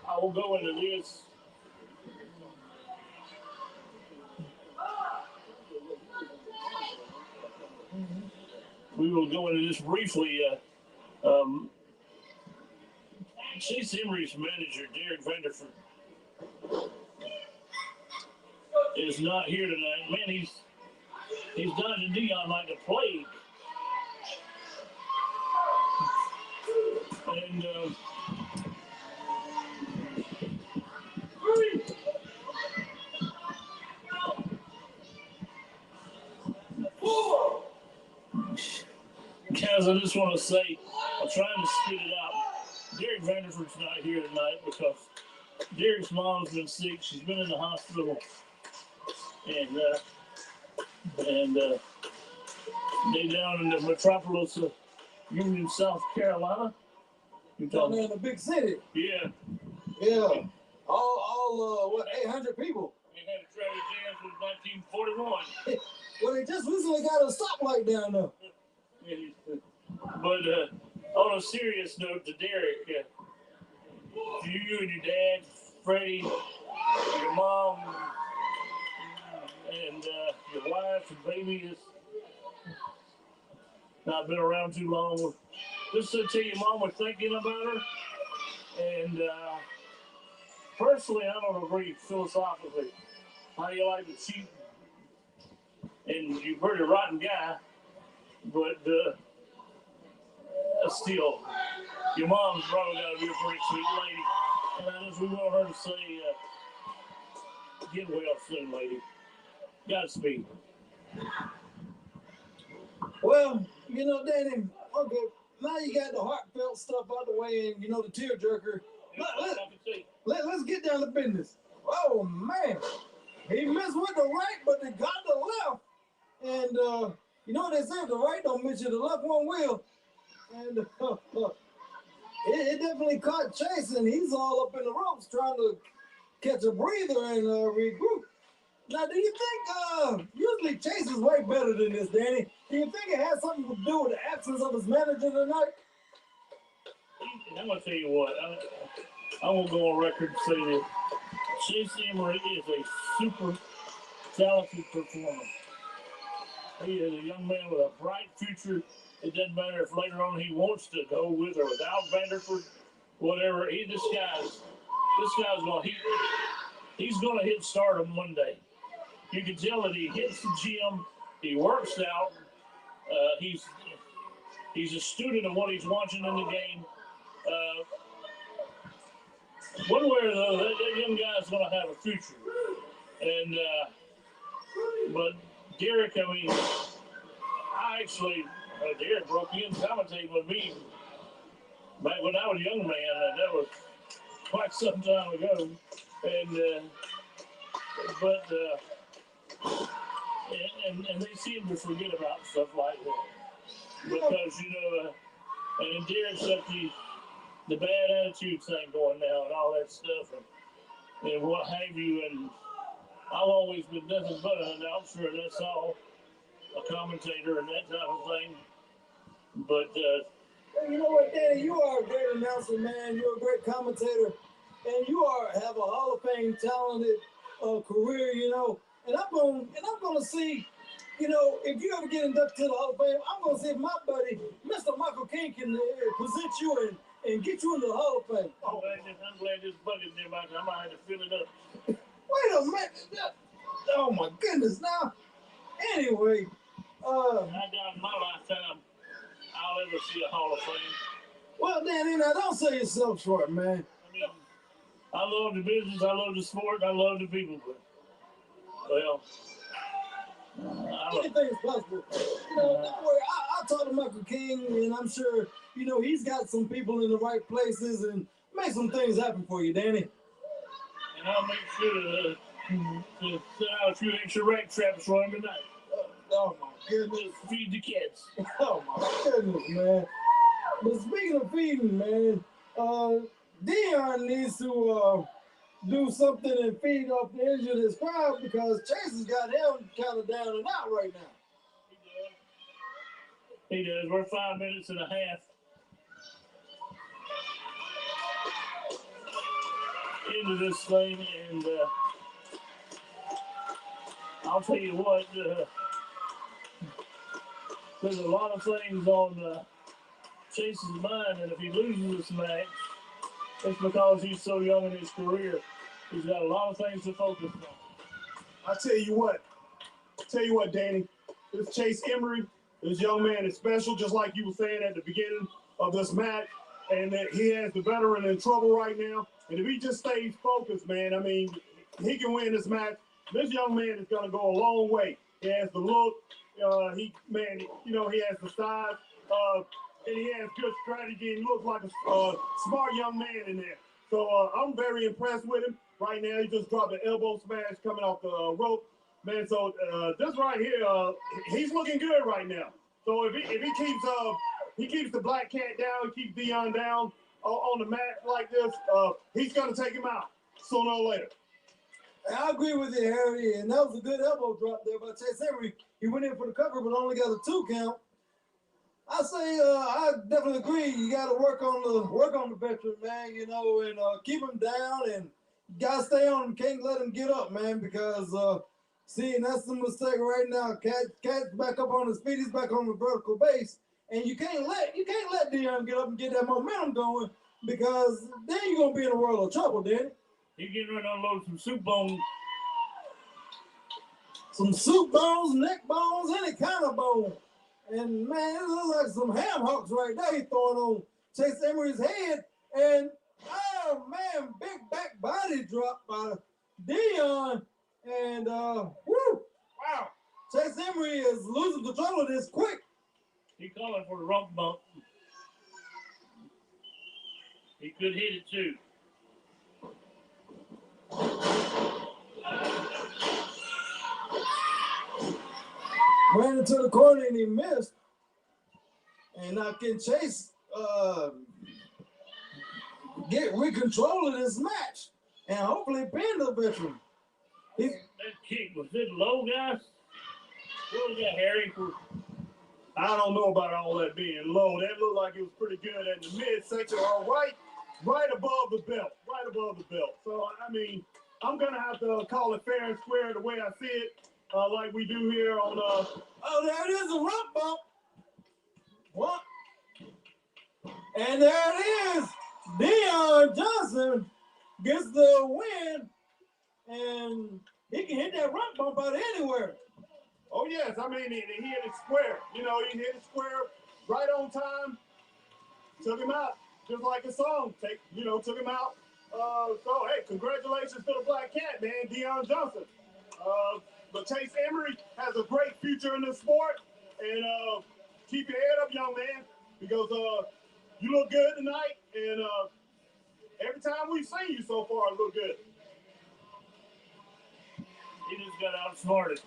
I will go into this. We will go into this briefly. Chase Emery's manager, Derek Vanderford, is not here tonight. Man, he's dodging Dion like a plague. And guys, I just want to say, I'm trying to spit it out. Derek Vanderford's not here tonight because Derek's mom's been sick. She's been in the hospital, and they down in the metropolis of Union, South Carolina. Down there in the big city. Yeah. Yeah. All what, 800 people? They had a traffic jam since 1941. Well, they just recently got a stoplight down there. But on a serious note, to Derek, you and your dad, Freddie, your mom, and your wife and baby has not been around too long. Just to tell your mom we're thinking about her. And personally, I don't agree philosophically. How you like to cheat? And you're a pretty rotten guy, but still, your mom's probably got to be a pretty sweet lady. And I just we want her to say, get well soon, lady. Godspeed. Well, you know, Danny, okay, now you got the heartfelt stuff out the way and, you know, the tearjerker. Let's get down to business. Oh, man. He missed with the right, but they got the left. And, you know, they say if the right don't miss you, the left one will. And it definitely caught Chase, and he's all up in the ropes trying to catch a breather and regroup. Now, do you think, usually Chase is way better than this, Danny? Do you think it has something to do with the absence of his manager tonight? I'm going to tell you what, I'm going to go on record and say that Chase Emery is a super talented performer. He is a young man with a bright future. It doesn't matter if later on he wants to go with or without Vanderford, whatever. This guy's going to he's going to hit stardom one day. You can tell that he hits the gym, he works out, he's a student of what he's watching in the game. One way or the other, that young guy's going to have a future. And but Derek, I mean, Derek broke in commentating with me back when I was a young man, and that was quite some time ago. And and they seem to forget about stuff like that because and Derek's got the bad attitude thing going now and all that stuff and what have you. And I've always been nothing but an announcer, and that's all, a commentator and that type of thing. But Well, you know what, Danny? You are a great announcer, man. You're a great commentator, and have a Hall of Fame talented career. And I'm gonna see. If you ever get inducted to the Hall of Fame, I'm gonna see if my buddy, Mr. Michael King, can present you and get you into the Hall of Fame. I'm glad this bucket there, Michael. I might have to fill it up. Wait a minute. Oh my goodness! Now, anyway, I doubt in my lifetime I'll ever see a Hall of Fame. well, Danny, now don't sell yourself short, man. I mean, I love the business, I love the sport, I love the people, but well, Anything is possible. Don't worry. I talked to Michael King, and I'm sure he's got some people in the right places and make some things happen for you, Danny. and I'll make sure to set out a few extra rack traps for him tonight. Oh my goodness. Just feed the kids. Oh my goodness, man. But speaking of feeding, man, Dion needs to do something and feed off the edge of this crowd because Chase has got him kind of down and out right now. He does. We're 5 minutes and a half into this thing, and I'll tell you what, there's a lot of things on Chase's mind, and if he loses this match, it's because he's so young in his career. He's got a lot of things to focus on. I tell you what, Danny, this Chase Emery, this young man is special, just like you were saying at the beginning of this match, and that he has the veteran in trouble right now. And if he just stays focused, man, I mean, he can win this match. This young man is going to go a long way. He has the look. He has the size. And he has good strategy. And he looks like a smart young man in there. So I'm very impressed with him. Right now, he just dropped an elbow smash coming off the rope. Man, so this right here, he's looking good right now. So if he keeps the Black Cat down, keeps Dion down on the mat like this, he's going to take him out sooner or later. I agree with you, Harry, and that was a good elbow drop there by Chase Emery. He went in for the cover, but only got a 2 count. I say, I definitely agree. You got to work on the veteran, man. And keep him down, and you got to stay on him. Can't let him get up, man, because that's the mistake right now. Cat's back up on his feet. He's back on the vertical base, and you can't let Dion get up and get that momentum going, because then you're gonna be in a world of trouble, Danny. He's getting ready to unload some soup bones. Some soup bones, neck bones, any kind of bone. And man, it looks like some ham hocks right there he's throwing on Chase Emery's head. And oh man, big back body drop by Dion. And wow. Chase Emery is losing control of this quick. He calling for the rump bump. He could hit it too. Ran into the corner and he missed. And now can Chase get control of this match and hopefully pin the veteran. That kick, was it low, guys? What was that, Harry? I don't know about all that being low. That looked like it was pretty good in the midsection, or right above the belt, So, I mean, I'm going to have to call it fair and square the way I see it, like we do here on Oh, there it is, a rump bump. What? And there it is. Dion Johnson gets the win, and he can hit that rump bump out anywhere. Oh, yes. I mean, he hit it square. He hit it square right on time. Took him out, just like a song. Took him out. So, hey, congratulations to the Black Cat, man, Dion Johnson. But Chase Emery has a great future in this sport. And keep your head up, young man, because you look good tonight. And every time we've seen you so far, it look good. He just got outsmarted.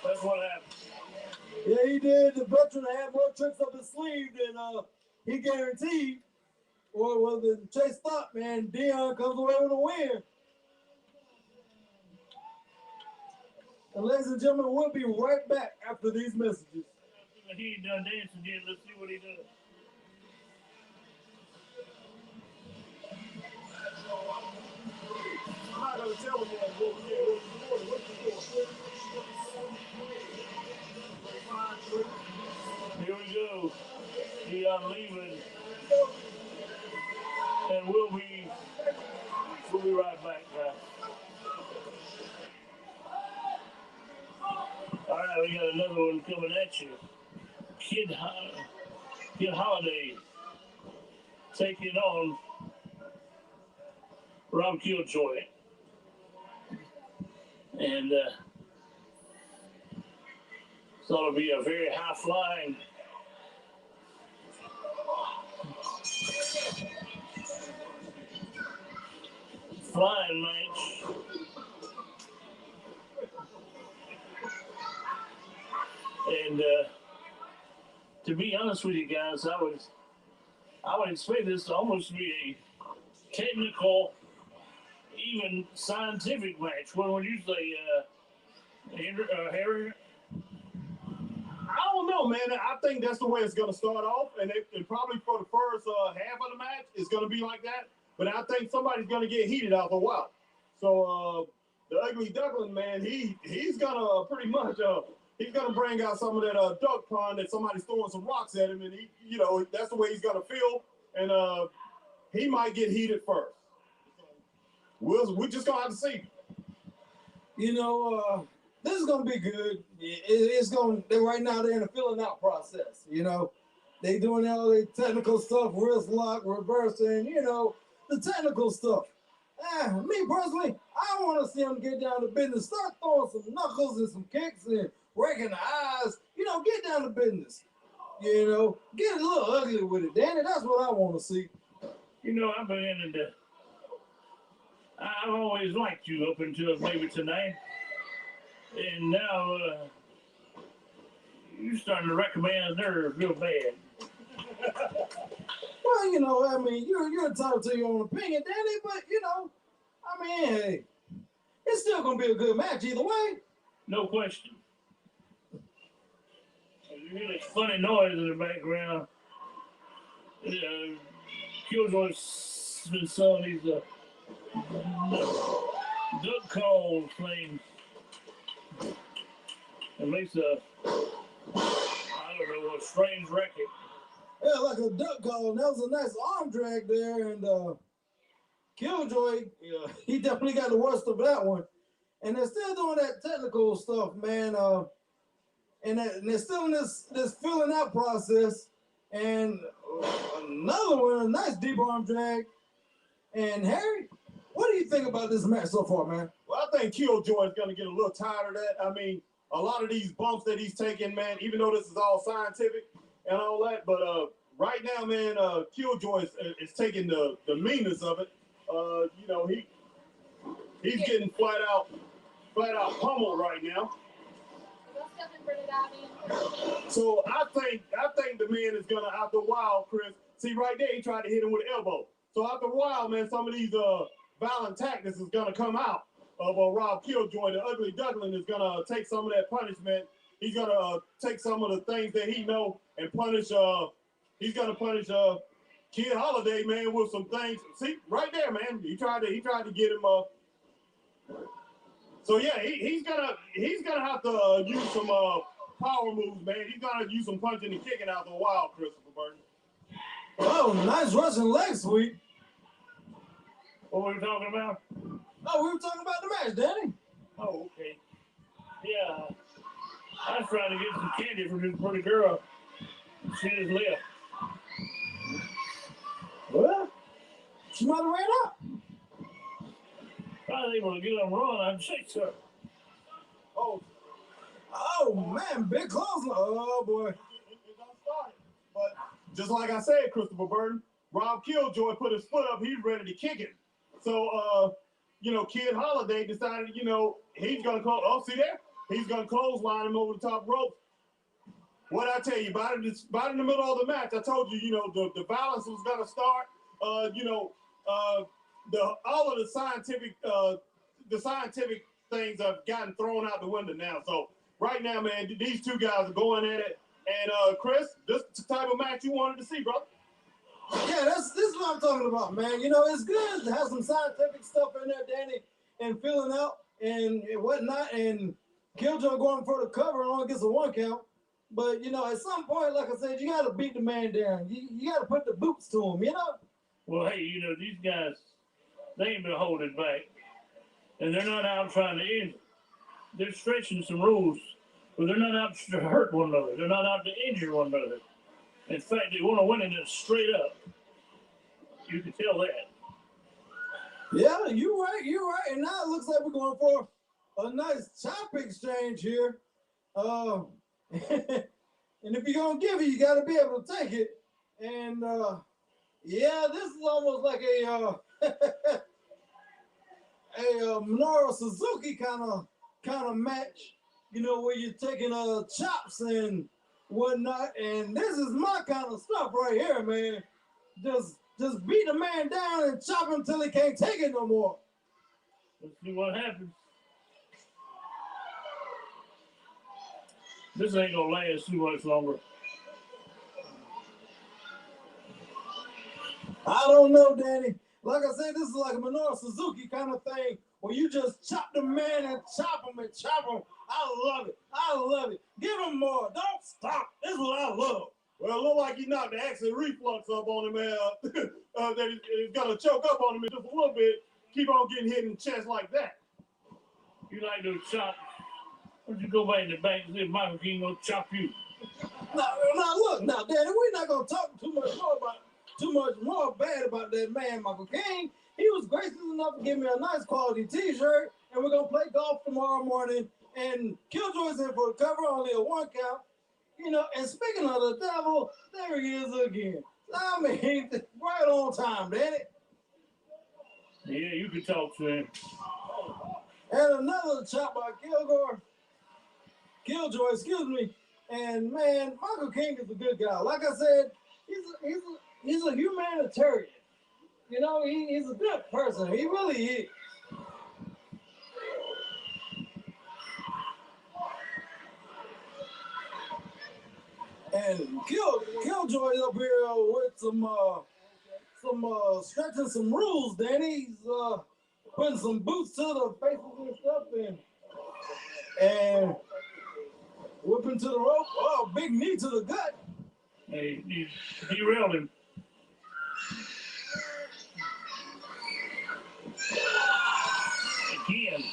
That's what happened. Yeah, he did. The veteran had more tricks up his sleeve than he guaranteed. Or the Chase thought, man, Dion comes away with a win. And ladies and gentlemen, we'll be right back after these messages. He ain't done dancing yet. Let's see what he does. I'm not gonna tell him yet what Here we go. Dion leaving. And we'll be right back, guys. All right, we got another one coming at you. Kid Holiday taking on Rob Killjoy. And so it'll be a very high-flying match. And to be honest with you guys, I would expect this to almost be a technical, even scientific match. What would you say, Harry? I don't know, man. I think that's the way it's going to start off, and probably for the first half of the match, it's going to be like that. But I think somebody's going to get heated after a while. So the Ugly Duckling, man, he's going to pretty much he's going to bring out some of that duck pond that somebody's throwing some rocks at him, and that's the way he's going to feel, and he might get heated first. We're just going to have to see. This is gonna be good. Right now they're in a filling out process. They doing all the technical stuff, wrist lock, reverse, and the technical stuff. Me personally, I want to see them get down to business, start throwing some knuckles and some kicks and breaking the eyes. Get down to business. Get a little ugly with it, Danny. That's what I want to see. I've been into. I've always liked you up until maybe tonight. And now you're starting to recommend nerves real bad. Well, you're entitled to your own opinion, Danny, but hey, it's still gonna be a good match either way. No question. You hear this funny noise in the background. Killjoy's son, he's a duck call thing. It makes a strange racket. Yeah, like a duck call. And that was a nice arm drag there. And Killjoy, he definitely got the worst of that one. And they're still doing that technical stuff, man. And they're still in this filling out process. And another one, a nice deep arm drag. And Harry, what do you think about this match so far, man? Well, I think Killjoy is going to get a little tired of that. I mean, a lot of these bumps that he's taking, man, even though this is all scientific and all that, but right now, man, Killjoy is taking the meanness of it. He's getting flat out pummeled right now. So I think the man is gonna, after a while, Chris. See right there, he tried to hit him with an elbow. So after a while, man, some of these violent tactics is gonna come out of Rob Killjoy. The Ugly Duckling is gonna take some of that punishment. He's gonna take some of the things that he know and punish. He's gonna punish Kid Holiday, man, with some things. See right there, man. He tried to get him. So yeah, he's gonna have to use some power moves, man. He's gonna use some punching and kicking after a while, Christopher Burton. Oh, nice Russian leg sweep. What were we talking about? Oh, we were talking about the match, Danny. Oh, okay. Yeah. I was trying to get some candy from this pretty girl. She just left. Well, she might have ran up. If I was able to get on run, I'd chase her. Oh man, big close. Oh boy. It don't start it. But just like I said, Christopher Burton, Rob Killjoy put his foot up. He's ready to kick it. So, Kid Holiday decided, he's going to close. Oh, see there? He's going to clothesline him over the top rope. What I tell you, about in the middle of the match, I told you, the violence was going to start. All of the scientific things have gotten thrown out the window now. So right now, man, these two guys are going at it, And Chris, this is the type of match you wanted to see, bro. Yeah, this is what I'm talking about, man. You know, it's good to have some scientific stuff in there, Danny, and filling out and whatnot, and Killjoy going for the cover and only gets a 1 count. But, you know, at some point, like I said, you got to beat the man down. You got to put the boots to him, you know? Well, hey, you know, these guys, they ain't been holding back. And they're not out trying to injure. They're stretching some rules, but they're not out to hurt one another. They're not out to injure one another. In fact, they want to win it straight up. You can tell that. Yeah, you're right. And now it looks like we're going for a nice chop exchange here. And if you're going to give it, you got to be able to take it. And, yeah, this is almost like a Minoru Suzuki kind of match, you know, where you're taking chops and whatnot. And this is my kind of stuff right here, man. Just beat a man down and chop him till he can't take it no more. Let's see what happens. This ain't gonna last too much longer. I don't know, Danny. Like I said, this is like a Minoru Suzuki kind of thing where you just chop the man and chop him and chop him. I love it. Give him more. Don't stop. This is what I love. Well, it looked like he knocked the acid reflux up on him, that he's gonna choke up on him in just a little bit. Keep on getting hit in the chest like that. You like those chops? Why don't you go back in the bank and see if Michael King gonna chop you? Now look, Danny, we're not gonna talk too much more bad about that man, Michael King. He was gracious enough to give me a nice quality T-shirt, and we're gonna play golf tomorrow morning. And Killjoy's in for the cover, only a 1 count. You know, and speaking of the devil, there he is again. I mean, right on time, Danny. Yeah, you can talk to him. And another chop by Killjoy, excuse me. And man, Michael King is a good guy. Like I said, he's a humanitarian. You know, he's a good person. He really is. And Killjoy up here with some stretching some rules, Danny. He's putting some boots to the faces and stuff, and whipping to the rope. Oh, big knee to the gut. Hey, he derailed him. Again.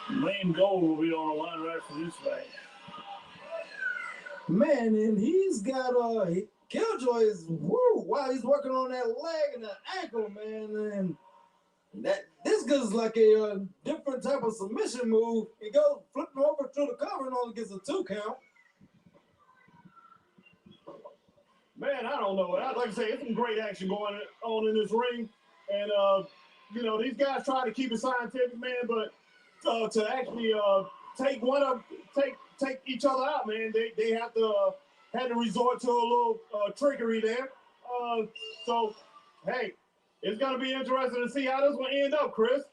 Main goal will be on the line right for this fight. Man, and he's got Killjoy is wow, he's working on that leg and that ankle, man, and this goes like a different type of submission move. He goes flipping over to the cover and only gets a 2 count. Man, I don't know. Like I say, it's some great action going on in this ring, and you know, these guys try to keep it scientific, man, but to actually take each other out, man, they had to resort to a little trickery there. So, hey, it's gonna be interesting to see how this will end up, Chris.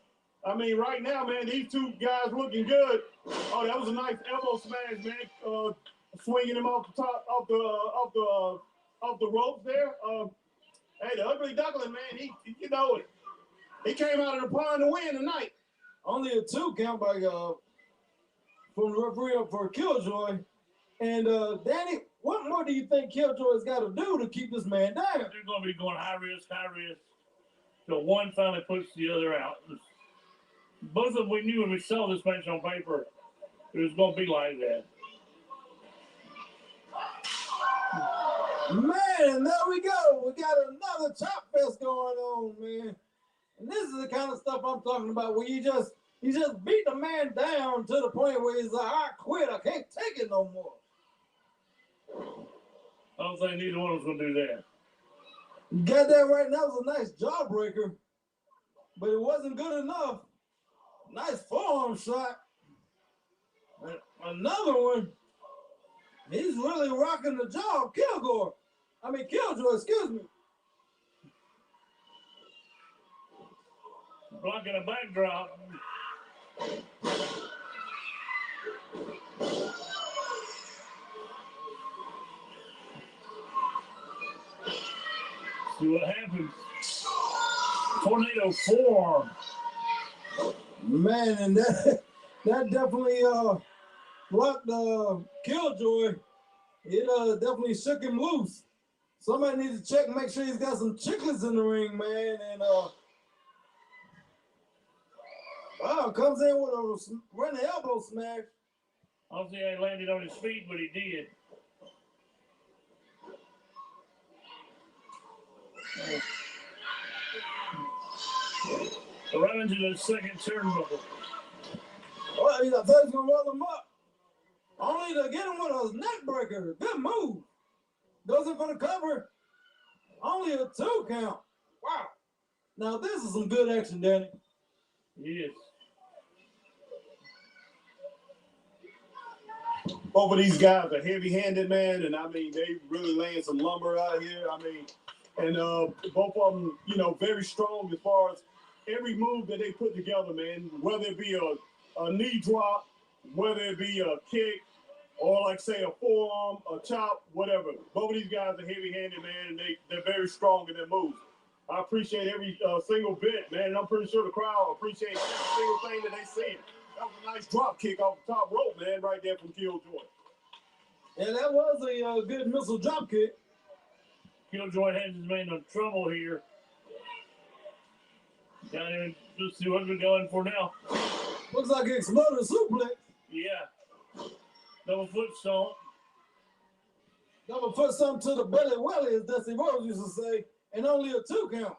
I mean, right now, man, these two guys looking good. Oh, that was a nice elbow smash, man. Swinging him off the top of the ropes there. Hey, the Ugly Duckling, man, you know it. He came out of the pond to win tonight. Only a 2 count by from the referee up for Killjoy. And Danny, what more do you think Killjoy's got to do to keep this man down? They're going to be going high risk, till one finally puts the other out. Both of them, we knew when we saw this match on paper, it was going to be like that. Man, there we go. We got another chop fest going on, man. And this is the kind of stuff I'm talking about, where you just beat the man down to the point where he's like, I quit. I can't take it no more. I don't think neither one of us going to do that. You got that right. That was a nice jawbreaker, but it wasn't good enough. Nice forearm shot. Another one. He's really rocking the jaw. Killjoy, excuse me. blocking a backdrop. See what happens. Tornado form. Man, and that definitely blocked Killjoy. It definitely shook him loose. Somebody needs to check, make sure he's got some chickens in the ring, man. And wow, comes in with a running elbow smash. I don't think he landed on his feet, but he did. Right into the second turnbuckle. Oh, I thought he was gonna roll him up. Only to get him with a neck breaker. Good move. Goes in for the cover. Only a 2 count. Wow. Now this is some good action, Danny. Yes. Both of these guys are heavy-handed, man, and I mean they really laying some lumber out here. I mean, and both of them, you know, very strong as far as every move that they put together, man. Whether it be a knee drop, whether it be a kick, or like say a forearm, a chop, whatever. Both of these guys are heavy-handed, man, and they're very strong in their moves. I appreciate every single bit, man, and I'm pretty sure the crowd appreciates every single thing that they see. That was a nice drop kick off the top rope, man, right there from Killjoy. Yeah, that was a good missile drop kick. Killjoy has his man in trouble here. Got him. Let's see what we're going for now. Looks like an exploded suplex. Yeah. Double foot stomp. Double foot something to the belly welly, as Dusty Rhodes used to say, and only a 2 count.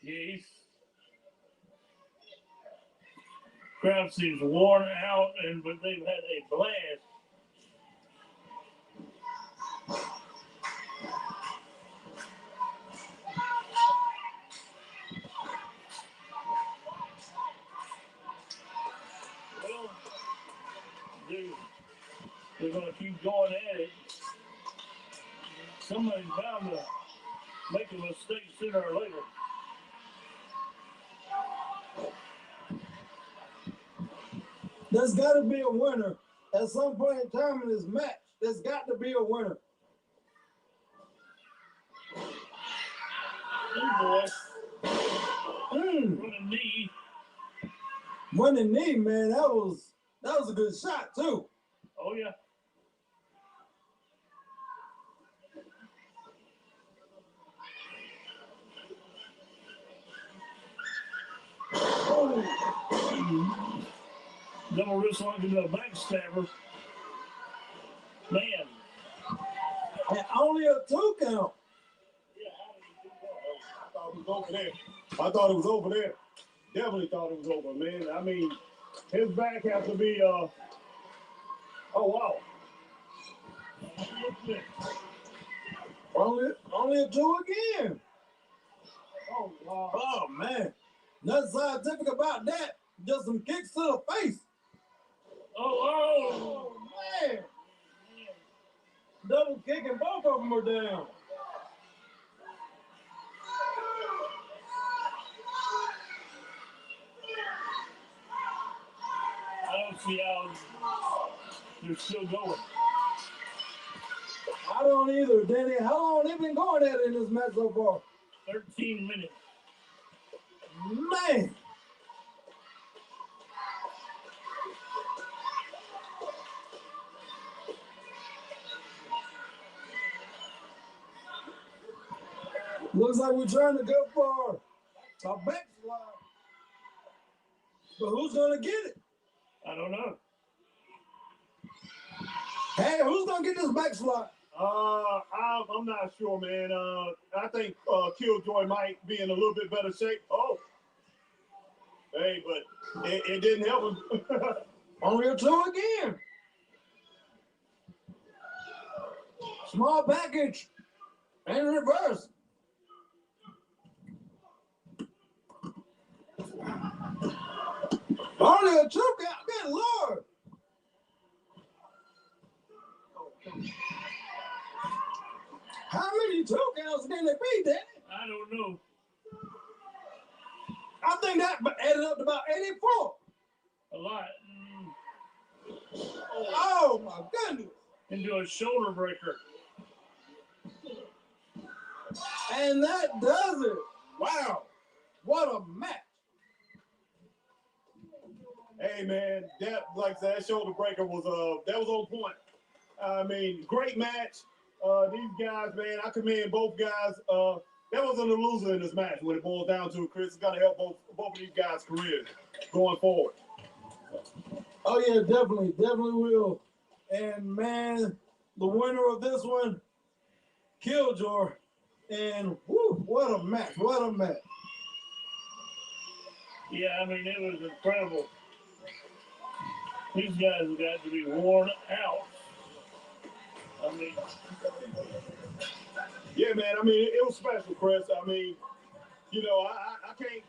Yeah, crowd seems worn out, but they've had a blast. Well, they're going to keep going at it. Somebody's bound to make a mistake sooner or later. There's got to be a winner at some point in time in this match. There's got to be a winner. Oh boy. Running knee. Running knee, man. That was a good shot too. Oh yeah. Oh. Double wrist lock into a backstabber. Man. And only a 2 count. I thought it was over there. Definitely thought it was over, man. I mean, his back has to be, oh, wow. Only a 2 again. Oh, wow. Oh, man. Nothing scientific about that. Just some kicks to the face. Oh, man. Double kick and both of them are down. I don't see how they're still going. I don't either, Danny. How long they been going at it in this match so far? 13 minutes. Man. Looks like we're trying to go for a backslide. But who's going to get it? I don't know. Hey, who's going to get this backslide? I'm not sure, man. I think Killjoy might be in a little bit better shape. Oh. Hey, but it didn't help him. Only a 2 again. Small package. And reverse. Only a 2 count. Good Lord. How many 2 counts can they be, Danny? I don't know. I think that added up to about 84. A lot. Oh my goodness. Into a shoulder breaker. And that does it. Wow. What a match. Hey man, that like I said, that shoulder breaker was that was on point. I mean, great match. These guys, man, I commend both guys. There wasn't a loser in this match when it boils down to it, Chris. It's gonna help both of these guys' careers going forward. Oh yeah, definitely will. And man, the winner of this one, Killjoy. And whoo, what a match! What a match! Yeah, I mean, it was incredible. These guys have got to be worn out. I mean, yeah, man. I mean, it was special, Chris. I mean, you know, I can't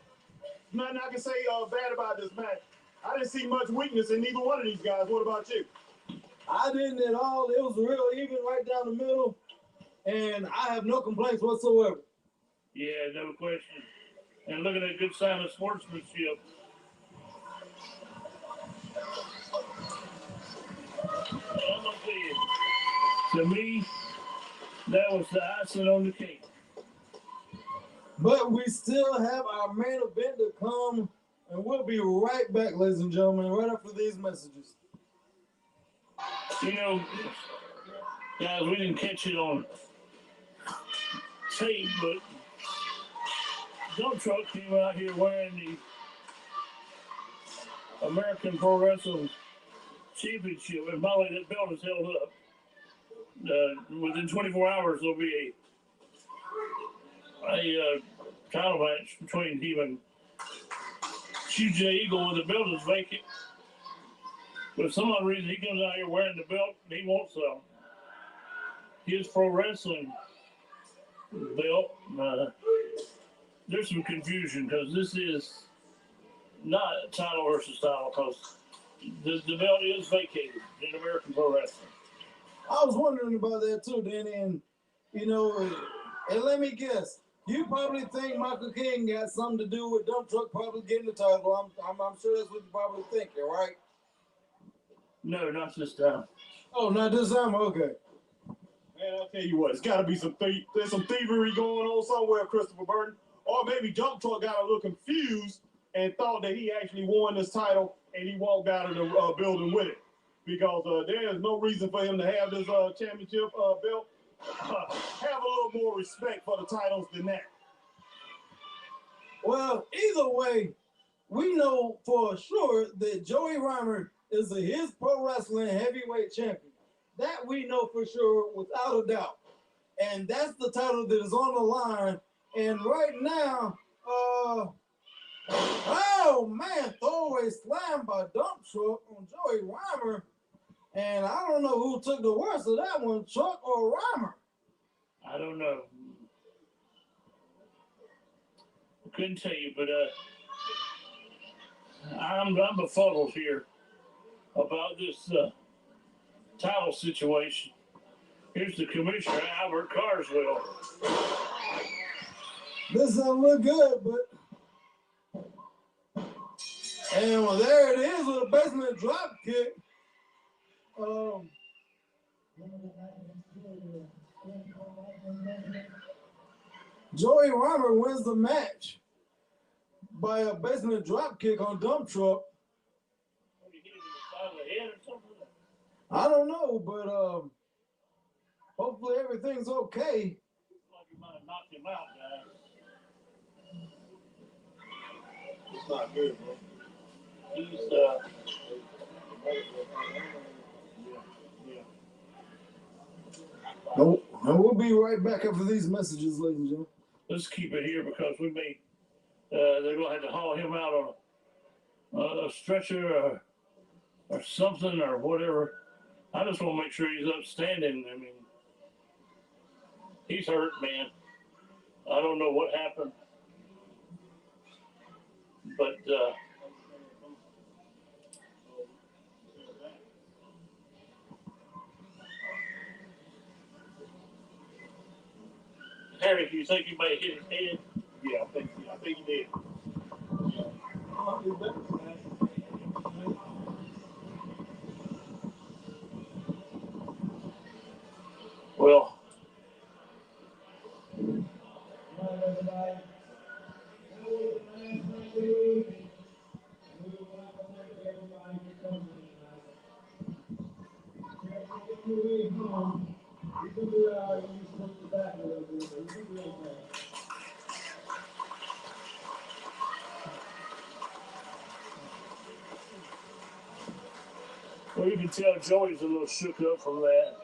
nothing I can say bad about this match. I didn't see much weakness in neither one of these guys. What about you? I didn't at all. It was real even right down the middle, and I have no complaints whatsoever. yeah, no question. And look at that good sign of sportsmanship. I'm gonna tell you, to me, that was the icing on the cake. But we still have our main event to come, and we'll be right back, ladies and gentlemen, right after these messages. You know, guys, we didn't catch it on tape, but Dump Truck came out here wearing the American Pro Wrestling Championship. And by the way, that belt is held up. Within 24 hours, there'll be a title match between him and Shuja Eagle when the belt is vacant. But for some odd reason, he comes out here wearing the belt and he wants his pro wrestling belt. There's some confusion because this is not title versus title because the belt is vacated in American Pro Wrestling. I was wondering about that too, Danny, and you know, and let me guess, you probably think Michael King got something to do with Dump Truck probably getting the title. I'm sure that's what you probably thinking, right? No, not this time. Oh, not this time? Okay. Man, I'll tell you what, it's got to be there's some thievery going on somewhere, Christopher Burton. Or maybe Dump Truck got a little confused and thought that he actually won this title and he walked out of the building with it. Because there is no reason for him to have this championship belt. Have a little more respect for the titles than that. Well, either way, we know for sure that Joey Reimer is his pro wrestling heavyweight champion. That we know for sure, without a doubt. And that's the title that is on the line. And right now, oh man, throwaway slam by Dump Truck on Joey Reimer. And I don't know who took the worst of that one, Truck or Reimer. I don't know. I couldn't tell you, but I'm befuddled here about this title situation. Here's the commissioner, Albert Carswell. This doesn't look good, but and well, there it is with a basement drop kick. Joey Reimer wins the match by a basement drop kick on Dump Truck. I don't know, but hopefully everything's okay. Like you might have knocked him out, guys. It's not good, bro. He's No, and we'll be right back after these messages, ladies and gentlemen. let's keep it here because we may they're gonna have to haul him out on a stretcher or something or whatever. I just want to make sure he's upstanding. I mean, he's hurt, man. I don't know what happened, but Harry, do you think he may hit his head? Yeah, I think he did. Well, you can tell Joey's a little shook up from that.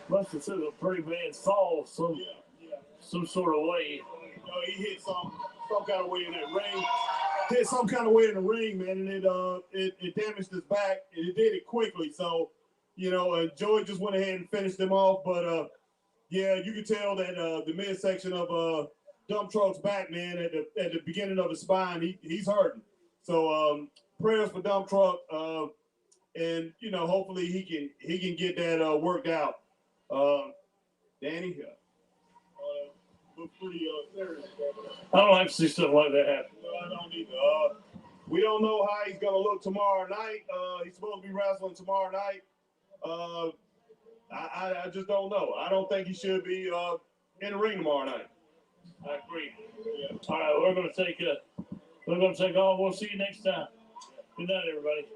Must have took a pretty bad fall some sort of way. He hit some kind of way in that ring. Hit some kind of way in the ring, man, and it damaged his back, and it did it quickly. So, Joey just went ahead and finished him off. But yeah, you can tell that the midsection of Dump Truck's back, man, at the beginning of the spine, he's hurting. So prayers for Dump Truck, and hopefully he can get that worked out. Danny, looks pretty serious. I don't like to see stuff like that happen. No, I don't either. We don't know how he's gonna look tomorrow night. He's supposed to be wrestling tomorrow night. I just don't know. I don't think he should be in the ring tomorrow night. I agree. Yeah. All right, we're gonna take off. We'll see you next time. Good night, everybody.